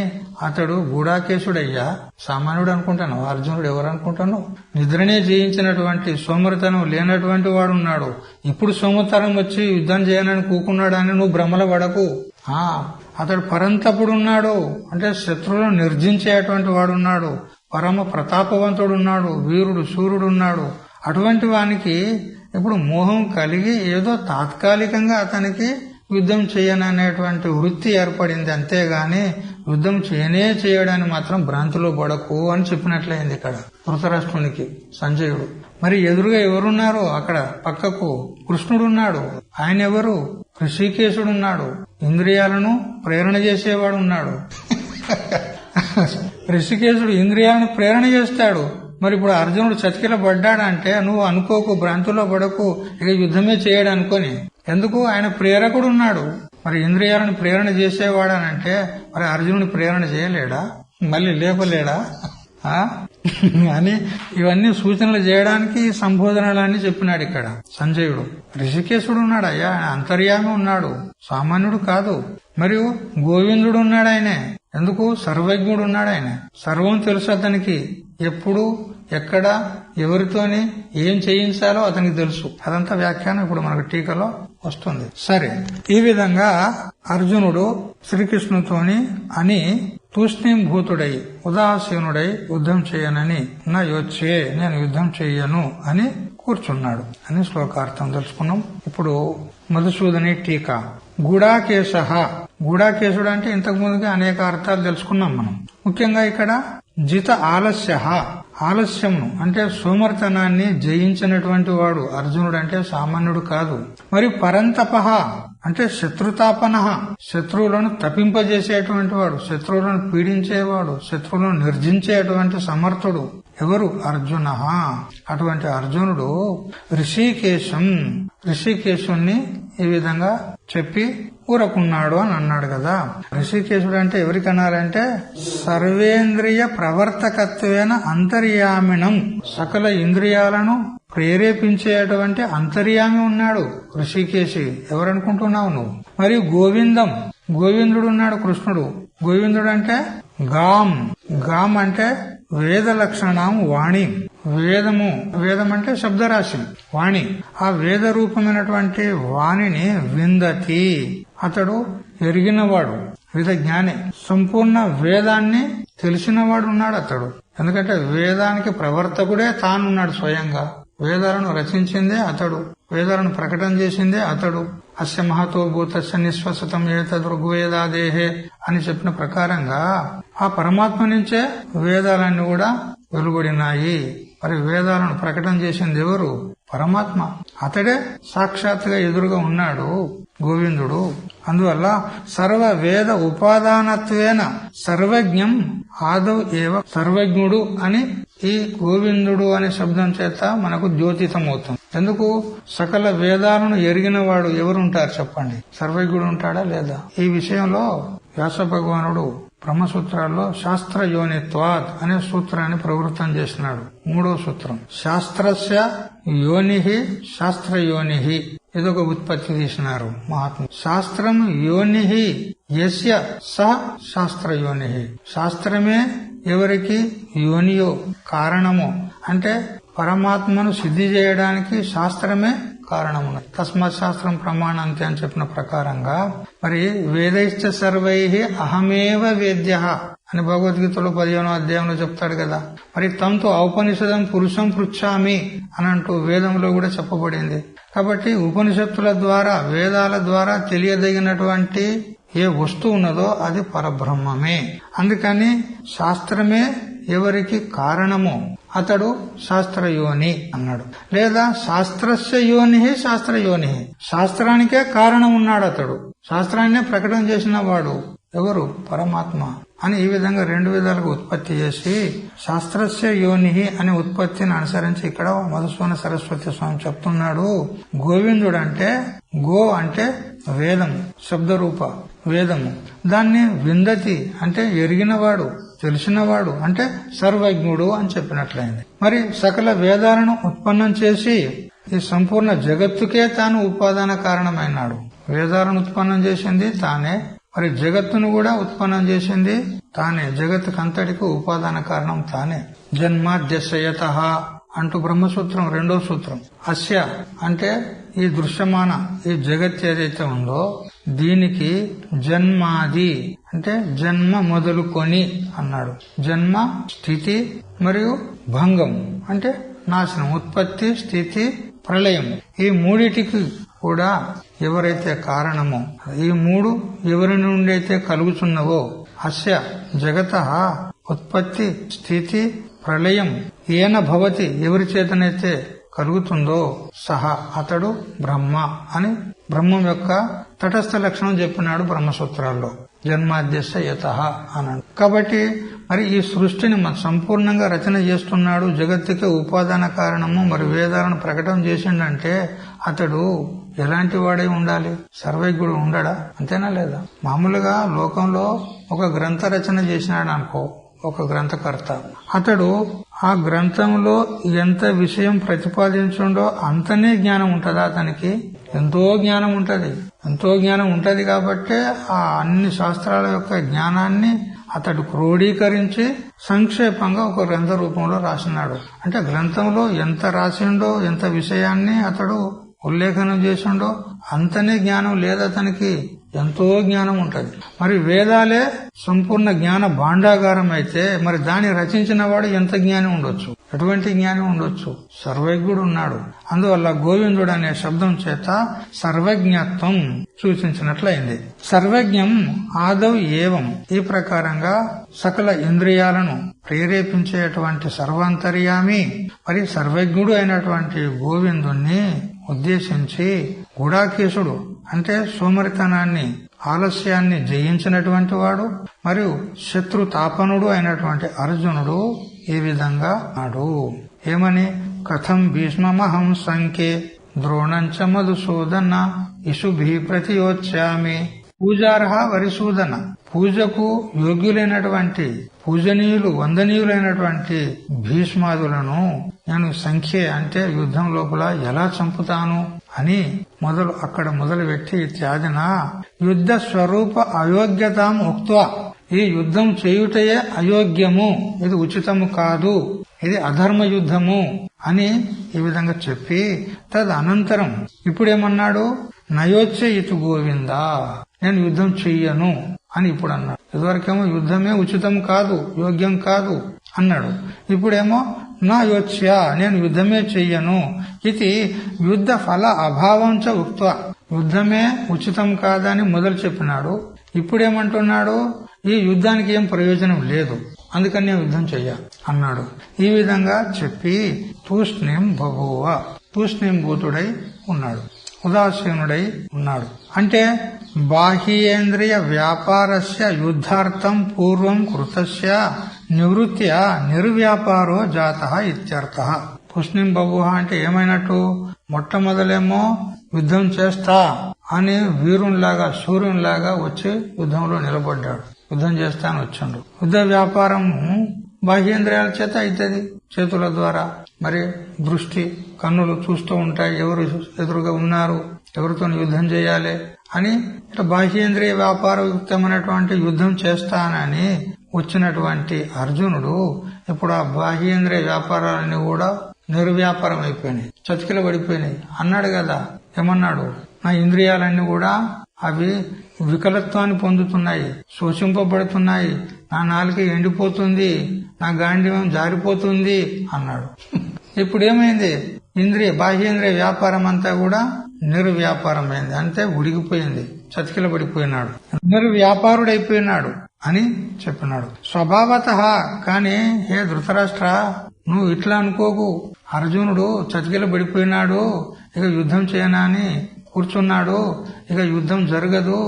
[SPEAKER 1] అతడు గూఢాకేశుడయ్యా, సామాన్యుడు అనుకుంటాను. అర్జునుడు ఎవరు అనుకుంటాను? నిద్రనే జయించినటువంటి సోమరితనం లేనటువంటి వాడున్నాడు. ఇప్పుడు సోమతరం వచ్చి యుద్ధం చేయనని కూకున్నాడని నువ్వు భ్రమల పడకు. అతడు పరంతపుడున్నాడు, అంటే శత్రువులను నిర్జించేటువంటి వాడున్నాడు. పరమ ప్రతాపవంతుడున్నాడు, వీరుడు శూరుడున్నాడు. అటువంటి వానికి ఇప్పుడు మోహం కలిగి ఏదో తాత్కాలికంగా అతనికి యుద్ధం చేయననేటువంటి వృత్తి ఏర్పడింది. అంతేగాని యుద్ధం చేయడానికి మాత్రం భ్రాంతిలో పడకు అని చెప్పినట్లయింది ఇక్కడ ధృతరాష్ట్రునికి సంజయుడు. మరి ఎదురుగా ఎవరున్నారు? అక్కడ పక్కకు కృష్ణుడున్నాడు. ఆయన ఎవరు? ఋషికేశుడున్నాడు. ఇంద్రియాలను ప్రేరణ చేసేవాడు ఉన్నాడు. ఋషికేశుడు ఇంద్రియాలను ప్రేరణ చేస్తాడు. మరి ఇప్పుడు అర్జునుడు చతికిల పడ్డాడంటే నువ్వు అనుకోకు, భ్రాంతిలో పడకు, ఇక యుద్ధమే చేయడు అనుకోని. ఎందుకు? ఆయన ప్రేరకుడు ఉన్నాడు. మరి ఇంద్రియాలను ప్రేరణ చేసేవాడనంటే మరి అర్జునుడు ప్రేరణ చేయలేడా? మళ్ళీ లేపలేడా అని ఇవన్నీ సూచనలు చేయడానికి సంబోధనలన్నీ చెప్పినాడు ఇక్కడ సంజయుడు. ఋషికేశుడు ఉన్నాడు అయ్యా, ఆయన అంతర్యామి ఉన్నాడు, సామాన్యుడు కాదు. మరియు గోవిందుడు ఉన్నాడు. ఆయనే ఎందుకు? సర్వజ్ఞుడు ఉన్నాడు. ఆయన సర్వం తెలుసు అతనికి. ఎప్పుడు ఎక్కడ ఎవరితోని ఏం చేయించాలో అతనికి తెలుసు. అదంతా వ్యాఖ్యానం ఇప్పుడు మనకు టీకాలో వస్తుంది. సరే, ఈ విధంగా అర్జునుడు శ్రీకృష్ణుతోని అని తూష్ణీంభూతుడై ఉదాసీనుడై యుద్ధం చేయనని నా యోచ్చే, నేను యుద్ధం చెయ్యను అని కూర్చున్నాడు అని శ్లోకార్థం తెలుసుకున్నాం. ఇప్పుడు మధుసూదని టీకా. గూఢాకేశ, గూఢాకేశుడు అంటే ఇంతకు ముందుగా అనేక అర్థాలు తెలుసుకున్నాం మనం. ముఖ్యంగా ఇక్కడ జిత ఆలస్య, ఆలస్యమును అంటే సోమర్తనాన్ని జయించినటువంటి వాడు అర్జునుడు, అంటే సామాన్యుడు కాదు. మరి పరంతపః అంటే శత్రుతాపన, శత్రువులను తప్పింపజేసేటువంటి వాడు, శత్రువులను పీడించేవాడు, శత్రువులను నిర్జించేటువంటి సమర్థుడు ఎవరు? అర్జున. అటువంటి అర్జునుడు ఋషికేశుణ్ణి ఈ విధంగా చెప్పి ఊరకున్నాడు అని అన్నాడు కదా. ఋషికేశుడు అంటే ఎవరికన్నారంటే సర్వేంద్రియ ప్రవర్తకత్వేన అంతర్యామినం, సకల ఇంద్రియాలను ప్రేరేపించేటువంటి అంతర్యామి ఉన్నాడు ఋషికేశి. ఎవరనుకుంటున్నావు నువ్వు? మరియు గోవిందుడు ఉన్నాడు కృష్ణుడు. గోవిందుడు అంటే గాం అంటే వేద లక్షణం వాణి. వేదం అంటే శబ్దరాశి, వాణి. ఆ వేద రూపమైనటువంటి వాణిని విందతి, అతడు ఎరిగినవాడు, వేద జ్ఞాని. సంపూర్ణ వేదాన్ని తెలిసినవాడు ఉన్నాడు అతడు. ఎందుకంటే వేదానికి ప్రవర్తకుడే తానున్నాడు స్వయంగా. వేదాలను రచించిందే అతడు, వేదాలను ప్రకటన చేసిందే అతడు. అస్య మహతో భూతస్య నిశ్వసతం ఏతద్ ఋగ్వేదాదేహే అని చెప్పిన ప్రకారంగా ఆ పరమాత్మ నుంచే వేదాలన్నీ కూడా వెలువడినాయి. మరి వేదాలను ప్రకటన చేసింది ఎవరు? పరమాత్మ. అతడే సాక్షాత్తుగా ఎదురుగా ఉన్నాడు గోవిందుడు. అందువల్ల సర్వ వేద ఉపాదానత్వేన సర్వజ్ఞం ఆదౌ ఏవ సర్వజ్ఞుడు అని ఈ గోవిందుడు అనే శబ్దం చేత మనకు ద్యోతితమవుతుంది. ఎందుకు? సకల వేదాలను ఎరిగిన వాడు ఎవరుంటారు చెప్పండి? సర్వజ్ఞుడు ఉంటాడా లేదా? ఈ విషయంలో వ్యాస భగవానుడు బ్రహ్మసూత్రాల్లో శాస్త్రయోనిత్వాత్ అనే సూత్రాన్ని ప్రవృత్తం చేసినాడు. 3వ సూత్రం. శాస్త్రస్య యోనిహి శాస్త్రయోనిహి, ఇదొక ఉత్పత్తి తీసినారు మహాత్ములు. శాస్త్రం యోనిహి యస్య స శాస్త్రయోనిహి, శాస్త్రమే ఎవరికి యోనియో కారణము, అంటే పరమాత్మను సిద్ధి చేయడానికి శాస్త్రమే కారణము. తస్మాత్ శాస్త్రం ప్రమాణంతే అని చెప్పిన ప్రకారంగా మరి వేదైశ్చ సర్వైః అహమేవ వేద్యః అని భగవద్గీతలో 15వ అధ్యాయంలో చెప్తాడు కదా. మరి తంతు ఔపనిషదం పురుషం పృచ్ఛామి అని అంటూ వేదంలో కూడా చెప్పబడింది. కాబట్టి ఉపనిషత్తుల ద్వారా, వేదాల ద్వారా తెలియదగినటువంటి ఏ వస్తువు ఉన్నదో అది పరబ్రహ్మమే. అందుకని శాస్త్రమే ఎవరికి కారణమో అతడు శాస్త్రయోని అన్నాడు. లేదా శాస్త్రస్య యోని శాస్త్రయోని, శాస్త్రానికే కారణం ఉన్నాడు అతడు, శాస్త్రాన్నే ప్రకటన చేసిన వాడు ఎవరు? పరమాత్మ అని ఈ విధంగా రెండు విధాలుగా ఉత్పత్తి చేసి శాస్త్రస్య యోని అనే ఉత్పత్తిని అనుసరించి ఇక్కడ మధుసూదన సరస్వతి స్వామి చెప్తున్నాడు. గోవిందుడు అంటే గో అంటే వేదం, శబ్దరూప వేదము. దాన్ని విందతి అంటే ఎరిగినవాడు, తెలిసినవాడు అంటే సర్వజ్ఞుడు అని చెప్పినట్లయింది. మరి సకల వేదాలను ఉత్పన్నం చేసి ఈ సంపూర్ణ జగత్తుకే తాను ఉపాదాన కారణమైనాడు. వేదాలను ఉత్పన్నం చేసింది తానే, మరి జగత్తును కూడా ఉత్పన్నం చేసింది తానే. జగత్తుకంతటికి ఉపాదాన కారణం తానే. జన్మాద్యశయత అంటూ బ్రహ్మసూత్రం రెండో సూత్రం. అస్య అంటే ఈ దృశ్యమాన ఈ జగత్ ఏదైతే ఉందో దీనికి జన్మాది అంటే జన్మ మొదలుకొని అన్నాడు. జన్మ, స్థితి మరియు భంగం అంటే నాశనం, ఉత్పత్తి, స్థితి, ప్రళయం. ఈ మూడిటికి కూడా ఎవరైతే కారణమో, ఈ మూడు ఎవరి నుండి అయితే కలుగుతున్నవో, అస్య జగత ఉత్పత్తి, స్థితి, ప్రళయం ఏన భవతి ఎవరి చేతనైతే కలుగుతుందో సహ అతడు బ్రహ్మ అని బ్రహ్మం యొక్క తటస్థ లక్షణం చెప్పినాడు బ్రహ్మసూత్రాల్లో. జన్మాద్యస్య యతః అన్నాడు. కాబట్టి మరి ఈ సృష్టిని సంపూర్ణంగా రచన చేస్తున్నాడు, జగత్తుకే ఉపాదాన కారణము, మరి వేదాలను ప్రకటన చేసిండంటే అతడు ఎలాంటి వాడై ఉండాలి? సర్వజ్ఞుడు ఉండడా? అంతేనా లేదా? మామూలుగా లోకంలో ఒక గ్రంథ రచన చేసినాడు అనుకో, ఒక గ్రంథకర్త, అతడు ఆ గ్రంథంలో ఎంత విషయం ప్రతిపాదించుండో అంతనే జ్ఞానం ఉంటదా అతనికి? ఎంతో జ్ఞానం ఉంటది. ఎంతో జ్ఞానం ఉంటది కాబట్టే ఆ అన్ని శాస్త్రాల యొక్క జ్ఞానాన్ని అతడు క్రోడీకరించి సంక్షేపంగా ఒక గ్రంథ రూపంలో రాసినాడు. అంటే గ్రంథంలో ఎంత రాసిండో, ఎంత విషయాన్ని అతడు ఉల్లేఖనం చేసిండో అంతనే జ్ఞానం లేదు అతనికి. ఎంతో జ్ఞానం ఉంటది. మరి వేదాలే సంపూర్ణ జ్ఞాన భాండాగారం అయితే మరి దాన్ని రచించిన వాడు ఎంత జ్ఞానం ఉండొచ్చు? ఎటువంటి జ్ఞానం ఉండొచ్చు? సర్వజ్ఞుడు ఉన్నాడు. అందువల్ల గోవిందుడు అనే శబ్దం చేత సర్వజ్ఞత్వం సూచించినట్లయింది. సర్వజ్ఞం ఆదౌ ఏవం, ఈ ప్రకారంగా సకల ఇంద్రియాలను ప్రేరేపించేటువంటి సర్వాంతర్యామి మరి సర్వజ్ఞుడు అయినటువంటి గోవిందుణ్ణి ఉద్దేశించి గుడాకేశుడు అంటే సోమరితనాన్ని, ఆలస్యాన్ని జయించినటువంటి వాడు మరియు శత్రుతాపనుడు అయినటువంటి అర్జునుడు ఈ విధంగా అన్నాడు. ఏమని? కథం భీష్మమహం సంఖ్యే ద్రోణంచ మధుసూదన ఇషుభి ప్రతియోచ్యామి. పూజార్హ వరిసూదన, పూజకు యోగ్యులైనటువంటి పూజనీయులు, వందనీయులైనటువంటి భీష్మాదులను నేను సంఖ్య అంటే యుద్ధం లోపల ఎలా చంపుతాను అని అక్కడ మొదలుపెట్టి ఇత్యాదిన యుద్ధ స్వరూప అయోగ్యతాం ఉక్త్వా, ఈ యుద్ధం చేయుటయే అయోగ్యము, ఇది ఉచితము కాదు, ఇది అధర్మ యుద్ధము అని ఈ విధంగా చెప్పి తద్ అనంతరం ఇప్పుడేమన్నాడు? నయోచ్చే ఇటు గోవిందా, నేను యుద్ధం చెయ్యను అని ఇప్పుడు అన్నాడు. ఇదివరకేమో యుద్ధమే ఉచితం కాదు, యోగ్యం కాదు అన్నాడు. ఇప్పుడేమో నా యోచ్య, నేను యుద్ధమే చెయ్యను. ఇది యుద్ధ ఫల అభావంచ ఉక్త, యుద్ధమే ఉచితం కాదని మొదలు చెప్పినాడు. ఇప్పుడేమంటున్నాడు? ఈ యుద్ధానికి ఏం ప్రయోజనం లేదు, అందుకని నేను యుద్ధం చెయ్య అన్నాడు. ఈ విధంగా చెప్పి తూష్ణీం బభూవ, తూష్ణీంభూతుడై ఉన్నాడు, ఉదాసీనుడై ఉన్నాడు. అంటే బాహ్యేంద్రియ వ్యాపారస్య యుద్ధార్థం పూర్వం కృతస్య నివృత్య నిర్వ్యాపారో జాతః ఇత్యర్థః. తూష్ణీం బభూవ అంటే ఏమైనట్టు? మొట్టమొదలేమో యుద్ధం చేస్తా అని వీరునిలాగా, సూర్యునిలాగా వచ్చి యుద్ధంలో నిలబడ్డాడు. యుద్ధం చేస్తాను వచ్చిండు. యుద్ధ వ్యాపారం బాహ్యేంద్రియాల చేత అవుతుంది, చేతుల ద్వారా. మరి దృష్టి, కన్నులు చూస్తూ ఉంటాయి, ఎవరు ఎదురుగా ఉన్నారు, ఎవరితో యుద్ధం చేయాలి అని. ఇట్లా బాహ్యేంద్రియ వ్యాపారయుక్తమైనటువంటి యుద్ధం చేస్తానని వచ్చినటువంటి అర్జునుడు ఇప్పుడు ఆ బాహ్యేంద్రియ వ్యాపారాలన్నీ కూడా నిర్వ్యాపారం అయిపోయినాయి, చతికిల పడిపోయినాయి అన్నాడు కదా. ఏమన్నాడు? నా ఇంద్రియాలన్నీ కూడా అవి వికలత్వాన్ని పొందుతున్నాయి, శోషింపబడుతున్నాయి, నా నాలుక ఎండిపోతుంది, నా గాంధీవం జారిపోతుంది అన్నాడు. ఇప్పుడు ఏమైంది? బాహ్యేంద్రియ వ్యాపారం అంతా కూడా నిర్వ్యాపారమైంది, అంటే ఉడిగిపోయింది, చతికిల పడిపోయినాడు, నిర్వ్యాపారుడైపోయినాడు. అని చెప్పినాడు. స్వభావతః కాని హే ధృతరాష్ట్ర, నువ్వు ఇట్లా అనుకోకు. అర్జునుడు చతికిల పడిపోయినాడు, ఇక యుద్ధం చేయనా అని కూర్చున్నాడు, ఇక యుద్ధం జరగదు,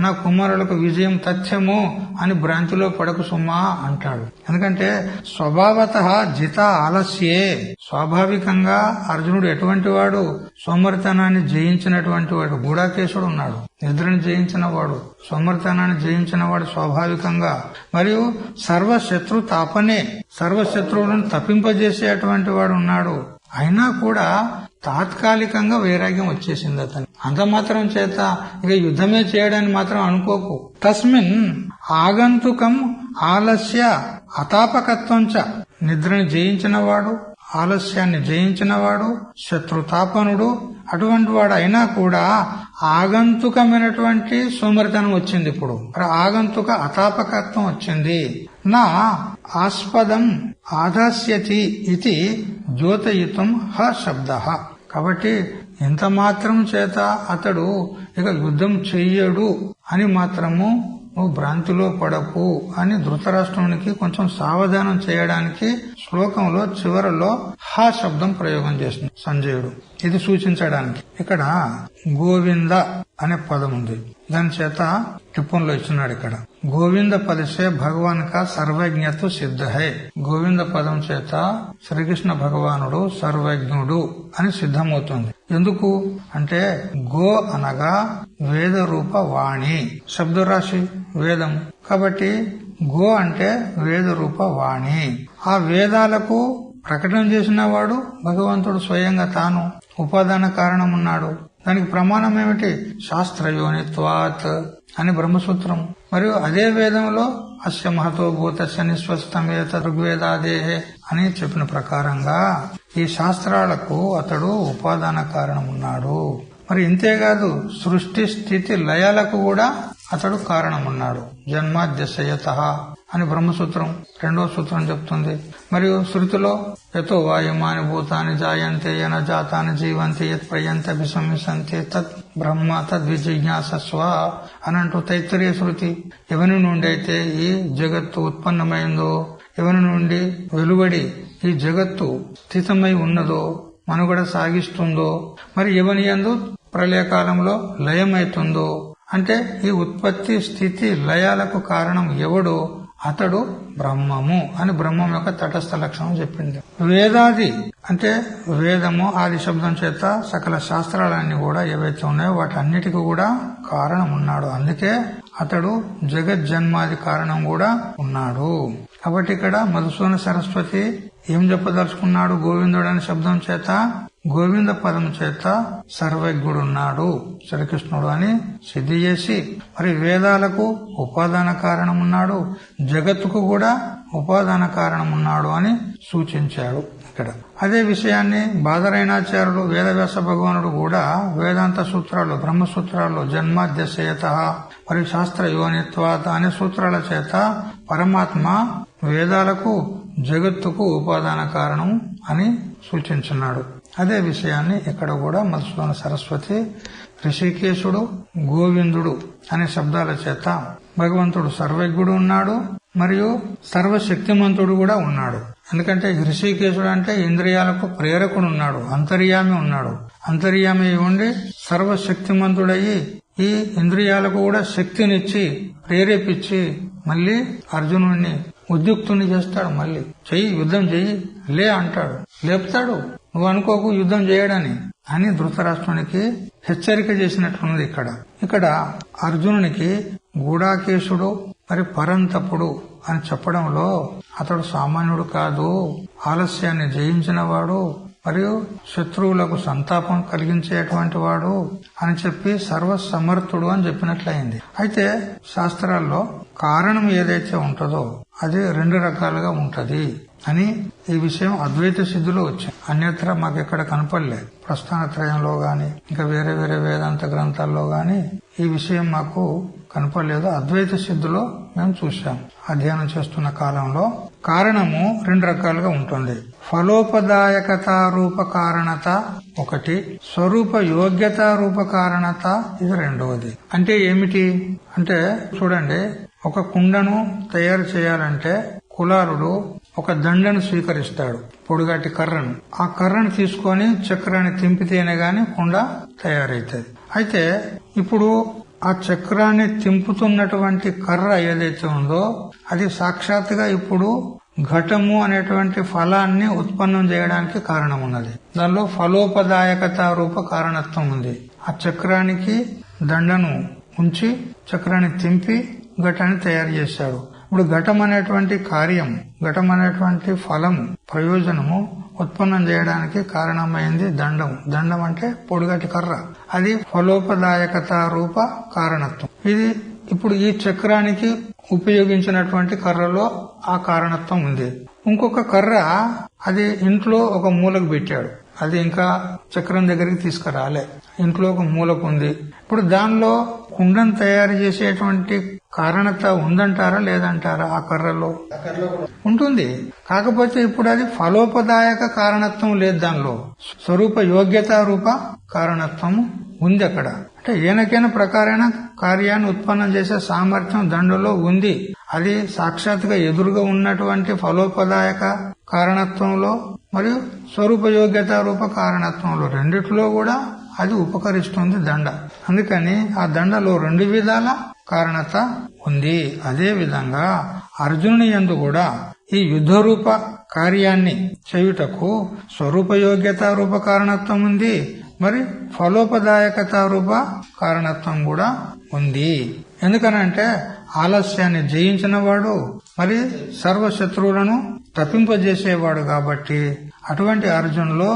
[SPEAKER 1] నా కుమారులకు విజయం తథ్యము అని భ్రాంతిలో పడకు సుమ్మా అంటాడు. ఎందుకంటే స్వభావతః జిత ఆలస్యే, స్వాభావికంగా అర్జునుడు ఎటువంటి వాడు, సోమరితనాన్ని జయించినటువంటి వాడు. గూఢాకేశుడు ఉన్నాడు, నిద్రను జయించిన వాడు, సోమరితనాన్ని జయించిన వాడు స్వాభావికంగా. మరియు సర్వశత్రు తాపనే, సర్వశత్రువులను తప్పింపజేసేటువంటి వాడు ఉన్నాడు. అయినా కూడా తాత్కాలికంగా వైరాగ్యం వచ్చేసింది అతను. అంత మాత్రం చేత ఇక యుద్ధమే చేయడానికి మాత్రం అనుకోకు. తస్మిన్ ఆగంతుకం ఆలస్య అతాపకత్వంచ, నిద్రని జయించినవాడు, ఆలస్యాన్ని జయించినవాడు, శత్రుతాపనుడు, అటువంటి వాడు అయినా కూడా ఆగంతుకమైనటువంటి సోమరితనం వచ్చింది. ఇప్పుడు ఆగంతుక అతాపకత్వం వచ్చింది. నా ఆస్పదం ఆదాస్యతి ఇది ద్యోతయితం హ శబ్ద. కాబట్టి ఇంత మాత్రం చేత అతడు ఇక యుద్ధం చెయ్యడు అని మాత్రము నువ్వు భ్రాంతిలో పడకు అని ధృతరాష్ట్రునికి కొంచెం సావధానం చేయడానికి శ్లోకంలో చివరలో హా శబ్దం ప్రయోగం చేస్తుంది సంజయుడు. ఇది సూచించడానికి ఇక్కడ గోవింద అనే పదం ఉంది, దాని చేత టిప్పంలో ఇచ్చినాడు. ఇక్కడ గోవింద పదసే భగవాన్ కా సర్వజ్ఞత్వ సిద్ధ హై. గోవింద పదం చేత శ్రీకృష్ణ భగవానుడు సర్వజ్ఞుడు అని సిద్ధమవుతుంది. ఎందుకు అంటే గో అనగా వేద రూప వాణి, శబ్దరాశి వేదం. కాబట్టి గో అంటే వేద రూప వాణి. ఆ వేదాలకు ప్రకటన చేసిన వాడు భగవంతుడు స్వయంగా తాను. ఉపాదాన కారణం ఉన్నాడు. దానికి ప్రమాణం ఏమిటి? శాస్త్రయోనిత్వాత్ అని బ్రహ్మసూత్రం. మరియు అదే వేదంలో అస్య మహతో భూతస్య నిస్వస్తమేత ఋగ్వేదాదేహే అని చెప్పిన ప్రకారంగా ఈ శాస్త్రాలకు అతడు ఉపాదాన కారణం ఉన్నాడు. మరి ఇంతేకాదు సృష్టి స్థితి లయాలకు కూడా అతడు కారణం ఉన్నాడు. జన్మాద్యశయతః అని బ్రహ్మసూత్రం 2వ సూత్రం చెప్తుంది. మరియు శృతిలో యతో వాయుమాని భూతాని జాయంతే యన జాతాని జీవంతి యత్ ప్రయంత విసంసంతే తత్ బ్రహ్మ తద్విజిజ్ఞాసస్వ అనంటూ తైత్తరీయ శృతి ఎవరి నుండి అయితే ఈ జగత్తు ఉత్పన్నమైందో, ఎవరి నుండి వెలువడి ఈ జగత్తు స్థితమై ఉన్నదో, మనుగడ సాగిస్తుందో, మరి ఎవని యందు ప్రళయకాలంలో లయమైతుందో, అంటే ఈ ఉత్పత్తి స్థితి లయాలకు కారణం ఎవడో అతడు బ్రహ్మము అని బ్రహ్మం యొక్క తటస్థ లక్షణం చెప్పింది. వేదాది అంటే వేదము ఆది శబ్దం చేత సకల శాస్త్రాలన్నీ కూడా ఏవైతే ఉన్నాయో వాటన్నిటికీ కూడా కారణం ఉన్నాడు. అందుకే అతడు జగజ్జన్మాది కారణం కూడా ఉన్నాడు. కాబట్టి ఇక్కడ మధుసూదన సరస్వతి ఏం చెప్పదలుచుకున్నాడు? గోవిందుడు అనే శబ్దం చేత, గోవింద పదం చేత సర్వజ్ఞుడున్నాడు శ్రీకృష్ణుడు అని సిద్ధి చేసి, మరి వేదాలకు ఉపాదాన కారణం ఉన్నాడు, జగత్తుకు కూడా ఉపాదాన కారణం ఉన్నాడు అని సూచించాడు. ఇక్కడ అదే విషయాన్ని బాదరైనాచార్యుడు వేదవ్యాస భగవానుడు కూడా వేదాంత సూత్రాలు బ్రహ్మసూత్రాల్లో జన్మాద్యశయతః మరియు శాస్త్ర యోనిత్వాత్ అనే సూత్రాల చేత పరమాత్మ వేదాలకు జగత్తుకు ఉపాదాన కారణం అని సూచించున్నాడు. అదే విషయాన్ని ఇక్కడ కూడా మధుసూదన సరస్వతి ఋషికేశుడు గోవిందుడు అనే శబ్దాల చేత భగవంతుడు సర్వజ్ఞుడు ఉన్నాడు, మరియు సర్వశక్తిమంతుడు కూడా ఉన్నాడు. ఎందుకంటే ఋషికేశుడు అంటే ఇంద్రియాలకు ప్రేరకుడు ఉన్నాడు, అంతర్యామి ఉన్నాడు. అంతర్యామి ఉండి సర్వశక్తిమంతుడయి ఈ ఇంద్రియాలకు కూడా శక్తినిచ్చి ప్రేరేపించి మళ్ళీ అర్జునుడిని ఉద్యుక్తుని చేస్తాడు. మళ్ళీ చెయ్యి, యుద్ధం చెయ్యి, లే అంటాడు, లేపుతాడు. నువ్వు అనుకోకు యుద్ధం చేయడని అని ధృతరాష్ట్రునికి హెచ్చరిక చేసినట్లున్నది. ఇక్కడ అర్జునునికి గూఢాకేశుడు మరి పరంతపుడు అని చెప్పడంలో అతడు సామాన్యుడు కాదు, ఆలస్యాన్ని జయించినవాడు, మరియు శత్రువులకు సంతాపం కలిగించేటువంటి వాడు అని చెప్పి సర్వసమర్థుడు అని చెప్పినట్లయింది. అయితే శాస్త్రాల్లో కారణం ఏదైతే ఉంటుందో అది 2 రకాలుగా ఉంటది అని ఈ విషయం అద్వైత సిద్ధిలో వచ్చింది. అన్యత్ర మాకెక్కడ కనపడలేదు. ప్రస్థానత్రయంలో గాని ఇంకా వేరే వేరే వేదాంత గ్రంథాల్లో గాని ఈ విషయం మాకు కనపడలేదు. అద్వైత సిద్ధిలో మేము చూసాం. అధ్యయనం చేస్తున్న కాలంలో కారణము 2 రకాలుగా ఉంటుంది. ఫలోపదాయకత రూప కారణత ఒకటి, స్వరూప యోగ్యత రూప కారణత ఇది రెండవది. అంటే ఏమిటి అంటే చూడండి, ఒక కుండను తయారు చేయాలంటే కులాలుడు ఒక దండను స్వీకరిస్తాడు, పొడుగాటి కర్రను. ఆ కర్రను తీసుకొని చక్రాన్ని తింపితేనే గాని కుండ తయారైతుంది. అయితే ఇప్పుడు ఆ చక్రాన్ని తింపుతున్నటువంటి కర్ర ఏదైతే ఉందో అది సాక్షాత్తుగా ఇప్పుడు ఘటము అనేటువంటి ఫలాన్ని ఉత్పన్నం చేయడానికి కారణం ఉన్నది. దానిలో ఫలోపదాయకత రూప కారణత్వం ఉంది. ఆ చక్రానికి దండను ఉంచి చక్రాన్ని తింపి ఘటాన్ని తయారు చేశాడు. ఇప్పుడు ఘటం అనేటువంటి కార్యం, ఘటం అనేటువంటి ఫలం, ప్రయోజనము ఉత్పన్నం చేయడానికి కారణమైంది దండం. దండం అంటే పొడుగటి కర్ర, అది ఫలోపదాయకత రూప కారణత్వం. ఇది ఇప్పుడు ఈ చక్రానికి ఉపయోగించినటువంటి కర్రలో ఆ కారణత్వం ఉంది. ఇంకొక కర్ర అది ఇంట్లో ఒక మూలకు పెట్టాడు, అది ఇంకా చక్రం దగ్గరికి తీసుకురాలే, ఇంట్లో ఒక మూలకు ఉంది. ఇప్పుడు దానిలో కుండను తయారు చేసేటువంటి కారణత ఉందంటారా లేదంటారా? ఆ కర్రలో ఉంటుంది. కాకపోతే ఇప్పుడు అది ఫలోపదాయక కారణత్వం లేదు, దానిలో స్వరూప యోగ్యత రూప కారణత్వం ఉంది అక్కడ. అంటే ఏనకైనా ప్రకారైన కార్యాన్ని ఉత్పన్నం చేసే సామర్థ్యం దండలో ఉంది. అది సాక్షాత్తుగా ఎదురుగా ఉన్నటువంటి ఫలోపదాయక కారణత్వంలో మరియు స్వరూప యోగ్యత రూప కారణత్వంలో రెండిట్లో కూడా అది ఉపకరిస్తుంది దండ. అందుకని ఆ దండలో రెండు విధాల కారణత ఉంది. అదే విధంగా అర్జునుని యందు కూడా ఈ యుద్ధ రూప కార్యాన్ని చేయుటకు స్వరూప యోగ్యత రూప కారణత్వం ఉంది, మరి ఫలోపదాయకత రూప కారణత్వం కూడా ఉంది. ఎందుకనంటే ఆలస్యాన్ని జయించిన వాడు మరి సర్వశత్రువులను తప్పింపజేసేవాడు కాబట్టి అటువంటి అర్జునులో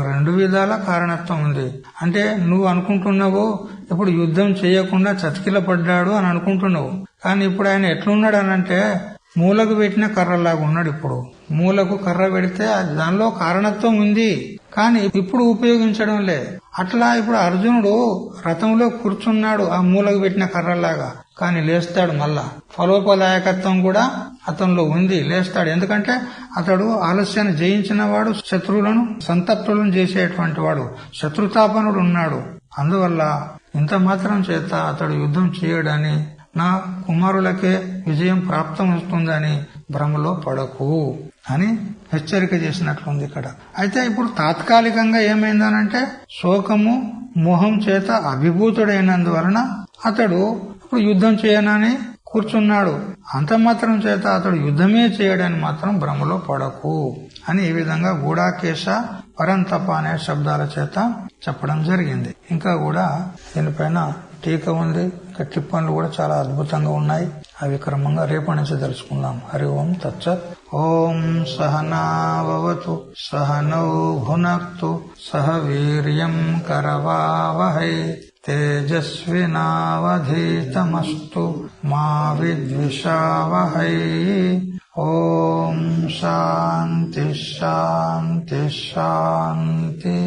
[SPEAKER 1] రెండు విధాల కారణత్వం ఉంది. అంటే నువ్వు అనుకుంటున్నావు ఇప్పుడు యుద్ధం చేయకుండా చతికిల పడ్డాడు అని అనుకుంటున్నావు, కానీ ఇప్పుడు ఆయన ఎట్లున్నాడు అనంటే మూలకు పెట్టిన కర్రలాగా ఉన్నాడు. ఇప్పుడు మూలకు కర్ర పెడితే దానిలో కారణత్వం ఉంది, కానీ ఇప్పుడు ఉపయోగించడం లే. అట్లా ఇప్పుడు అర్జునుడు రథంలో కూర్చున్నాడు ఆ మూలకు పెట్టిన కర్రలాగా, కానీ లేస్తాడు మళ్ళా. ఫలోపదాయకత్వం కూడా అతనిలో ఉంది, లేస్తాడు. ఎందుకంటే అతడు ఆలస్యాన్ని జయించిన వాడు, శత్రువులను సంతప్తులను చేసేటువంటి వాడు, శత్రుతాపనుడు ఉన్నాడు. అందువల్ల ఇంత మాత్రం చేత అతడు యుద్ధం చేయడని, నా కుమారులకే విజయం ప్రాప్తం వస్తుందని భ్రమలో పడకు అని హెచ్చరిక చేసినట్లుంది ఇక్కడ. అయితే ఇప్పుడు తాత్కాలికంగా ఏమైందనంటే శోకము మోహం చేత అభిభూతుడైనందువలన అతడు ఇప్పుడు యుద్ధం చేయనని కూర్చున్నాడు. అంత మాత్రం చేత అతడు యుద్ధమే చేయడని మాత్రం భ్రమలో పడకు అని ఈ విధంగా గూఢాకేశ పరంతప అనే శబ్దాల చేత చెప్పడం జరిగింది. ఇంకా కూడా దీనిపైన టీకా ఉంది, ఇంకా టిప్పన్లు కూడా చాలా అద్భుతంగా ఉన్నాయి. అవి క్రమంగా రేపటి నుంచి తెలుసుకుందాం. హరి ఓం తత్సత్. ఓం సహనావతు సహనౌ భునక్తు సహ వీర్యం కరవావహై తేజస్వినావధీతమస్తు మా విద్విషావహై. ఓం శాంతి శాంతి శాంతి.